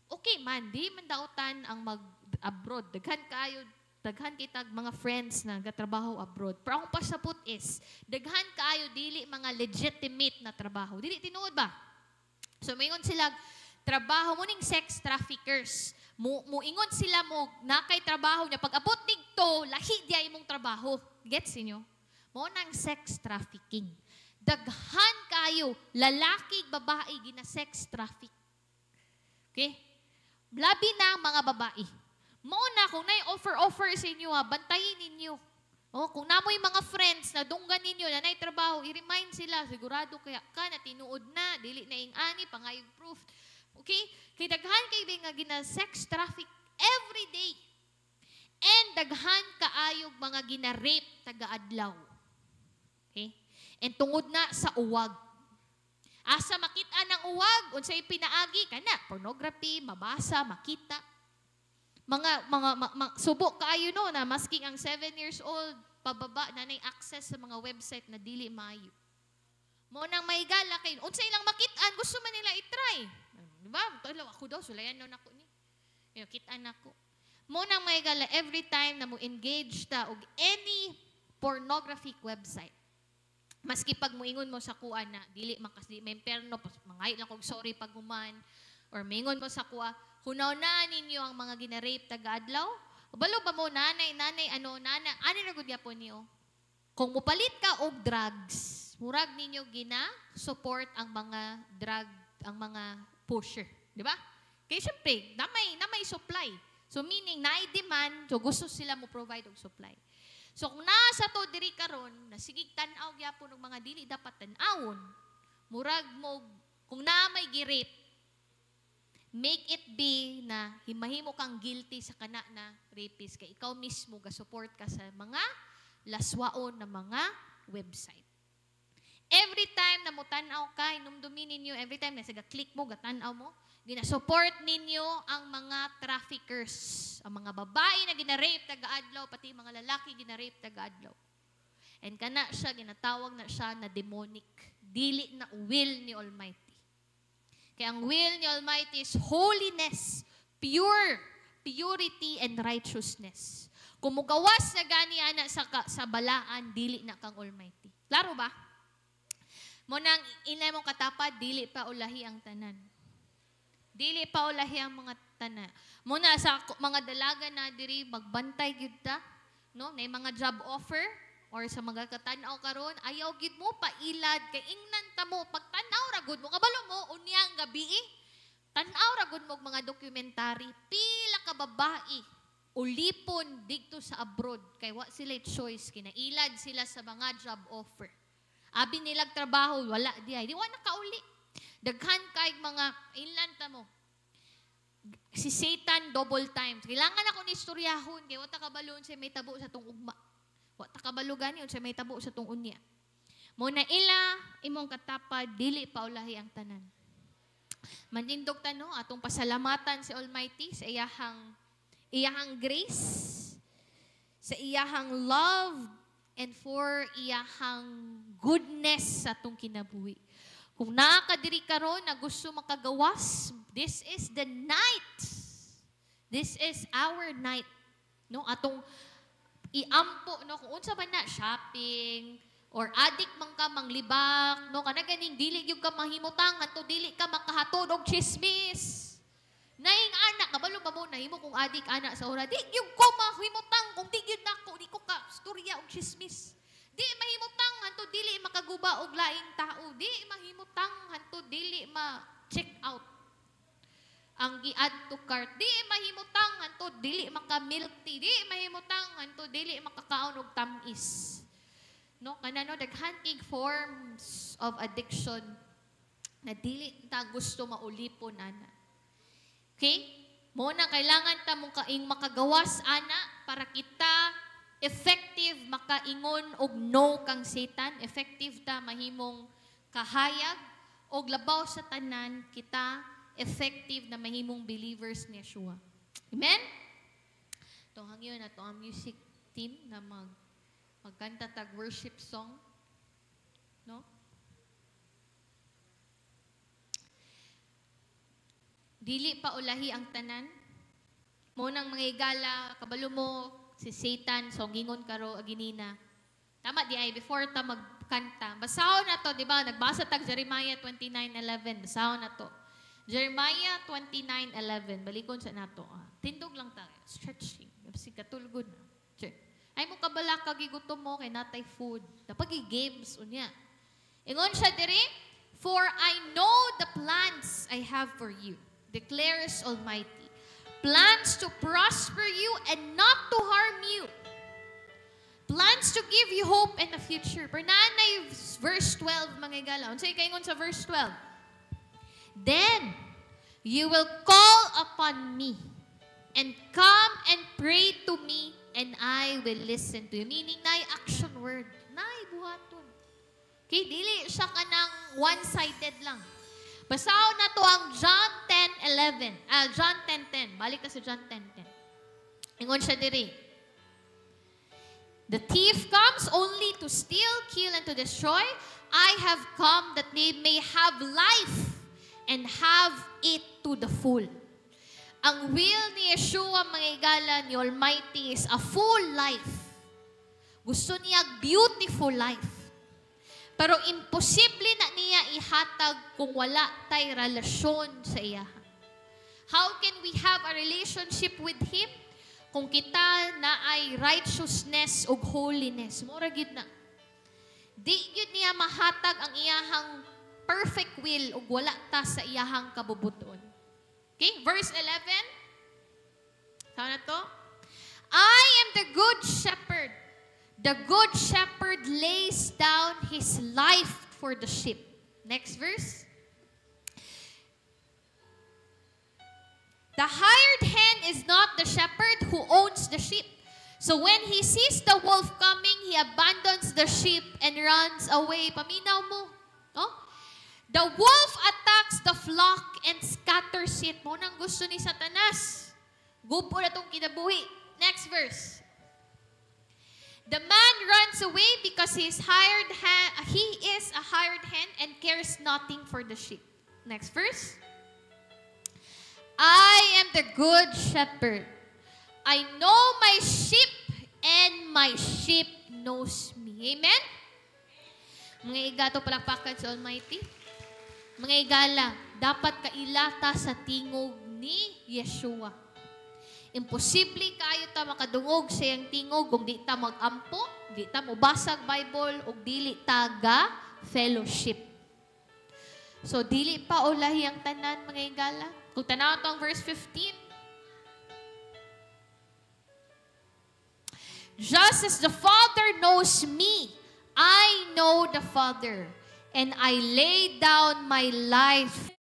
Okay man, di man dautan ang mag-abroad. Daghan kitag mga friends na gatrabaho abroad. Pero ang pasabot is, daghan kaayo dili mga legitimate na trabaho. Dili tinuod ba? So mingon sila, trabaho mo ning sex traffickers. Muingon sila mo nakay trabaho niya. Pag abot digto, lahi diya imong trabaho. Gets niyo? Mo nang sex trafficking. Daghan kayo, lalaki, babae, gina sex traffic. Okay? Labi na mga babae. Mauna, kung na-offer sa inyo, bantayin ninyo. O, kung namoy mga friends na dunggan ninyo, na trabaho, i-remind sila, sigurado kaya ka na tinuod na, dili na ing-ani, pangayog proof. Okay? Kay daghan kay nga gina-sex traffic every day. And daghan kaayog mga gina-rape taga-adlaw. Okay? And tungod na sa uwag. Asa makita ng uwag, unsay pinaagi, kana, pornography, mabasa, makita. Mga subok kaayo no na masking ang 7 years old pababa na nay access sa mga website na dili maayo. Mo nang mahigala kay unsa ilang makit-an gusto man nila i-try. Di ba? Tolo ako daw sulayan no nako ni. Yo kit-an nako. Mo nang mahigala every time na mo engage ta og any pornographic website. Maski pag moingon mo sa kuan na dili makasdi may perno mangay lang kog sorry pag human or mingon mo sa kuha hunaw na ninyo ang mga gina-rape taga-adlaw? Balo ba mo, nanay, ano na gud po niyo? Kung mupalit ka og drugs, murag ninyo gina-support ang mga drug, ang mga pusher. Di ba? Kaya syempre, namay supply. So meaning, na-demand, so gusto sila mo provide og supply. So kung nasa to diri karon, nasigig tan-aw gyapon og mga dili dapat tan-awon, murag mo, kung namay gi-rape, make it be na himahimo kang guilty sa kana na rapist kay ikaw mismo ga-support ka sa mga laswaon na mga website. Every time na mo tan-aw ka, inumdumin ninyo, every time na siga-click mo, gatan-aw mo, gina-support ninyo ang mga traffickers, ang mga babae na gina-rape taga-adlaw, pati mga lalaki gina-rape taga-adlaw. And kana siya, ginatawag na siya na demonic. Dili na will ni Almighty. Kaya ang will ni Almighty is holiness, purity, and righteousness. Kung mugawas na gani ana sa balaan, dili na kang Almighty. Klaro ba? Mo nang inay mong katapad, dili pa ulahi ang tanan. Dili pa ulahi ang mga tanan. Mo na sa mga dalaga na diri magbantay gyud ta, no? Nay mga job offer or sa mga katanaw karon, ayaw gid mo pailad kay ingnan ta mo pagtanaw ra gud mo kabalo mo unyang gabi tanaw ra gud mo mga dokumentary pila ka babae ulipon didto sa abroad kay wa sila choice kinailad sila sa mga job offer. Abi nilag trabaho wala di wa nakauli. Daghan kay mga inlan ta mo. Si Satan double times. Kailangan ako ni istoryahon kay wa ta kabalon sa may tabo sa tong ugma. Wa ta kabalugan yun sa may tabo sa tong unya. Mo na ila imong katapad dili pa ulahi ang tanan. Manindog ta no atong pasalamatan si Almighty sa iyahang grace, sa iyahang love and for iyahang goodness sa atong kinabuhi. Kung nakadiri karon na gusto makagawas, this is the night. This is our night. No atong iampo no kung unsa man na shopping or addict man ka manglibak no kana ganing dili gyud ka mahimutang adto dili ka makahatod og chismis naing anak kabalo ba mo nahimo kung addict anak sa ora di gyud ko mahimutang kung di gyud nako di ko ka storya og chismis di mahimutang hantud dili makaguba og laing tao di mahimutang hantud dili ma check out ang gi-add to cart, di mahimutang hanto dili maka-milk tea, di mahimutang hanto dili makakaon og tamis. No, kanano daghan kay forms of addiction na dili ta gusto maulipon ana. Okay? Mo na kailangan ta mong kaing makagawas ana para kita effective makaingon og no kang Satan, effective ta mahimong kahayag og labaw sa tanan kita effective na mahimong believers ni Yeshua. Amen? Itong hangyo na ito ang music team na magkanta tag worship song. No? Dili pa ulahi ang tanan. Munang mga igala, kabalo mo, si Satan, so gingon karo aginina. Tama di ay, before ta magkanta. Basahon na to, di ba? Nagbasa tag Jeremiah 29:11. Basahon na to. Jeremiah 29:11. Balikon sa nato. Tindog lang tayo. Stretching. Kasi katulgod na. Check. Ay mo kabala kagigutom mo kay natay food. Dapat games unya. Ingon siya diri, for I know the plans I have for you, declares Almighty. Plans to prosper you and not to harm you. Plans to give you hope and a future. Pero nanay verse 12 mga igala. Unsay kaingon sa verse 12? Then you will call upon me and come and pray to me and I will listen to you. Meaning, nay action word. Nay buhaton. Okay, dili siya kanang one-sided lang. Basaw na to ang John 10:11. John 10:10. Balik ka sa John 10:10. Ingon siya diri. The thief comes only to steal, kill, and to destroy. I have come that they may have life and have it to the full. Ang will ni Yeshua, mga igala, ni Almighty is a full life. Gusto niya beautiful life. Pero imposible na niya ihatag kung wala tay relasyon sa iya. How can we have a relationship with Him? Kung kita na ay righteousness ug holiness. Mura gid na. Di yun niya mahatag ang iyahang perfect will ug wala ta sa iyahang kabubuton. Okay, verse 11. Saan na to? I am the good shepherd. The good shepherd lays down his life for the sheep. Next verse. The hired hand is not the shepherd who owns the sheep. So when he sees the wolf coming, he abandons the sheep and runs away. Paminaw mo. No? The wolf attacks the flock and scatters it. Mo nang gusto ni Satanas. Gupo na itong kinabuhi. Next verse. The man runs away because he is a hired hand and cares nothing for the sheep. Next verse. I am the good shepherd. I know my sheep and my sheep knows me. Amen? Mga igato palakpakan sa Almighty. Mga igala, dapat kailata sa tingog ni Yeshua. Imposible kayo ta makadungog sa iyang tingog kung di ta mag-ampo, di ta mubasag Bible, o dili taga fellowship. So, dili pa ulahi ang tanan, mga igala. Kung tanaw ito ang verse 15. Just as the Father knows me, I know the Father, and I lay down my life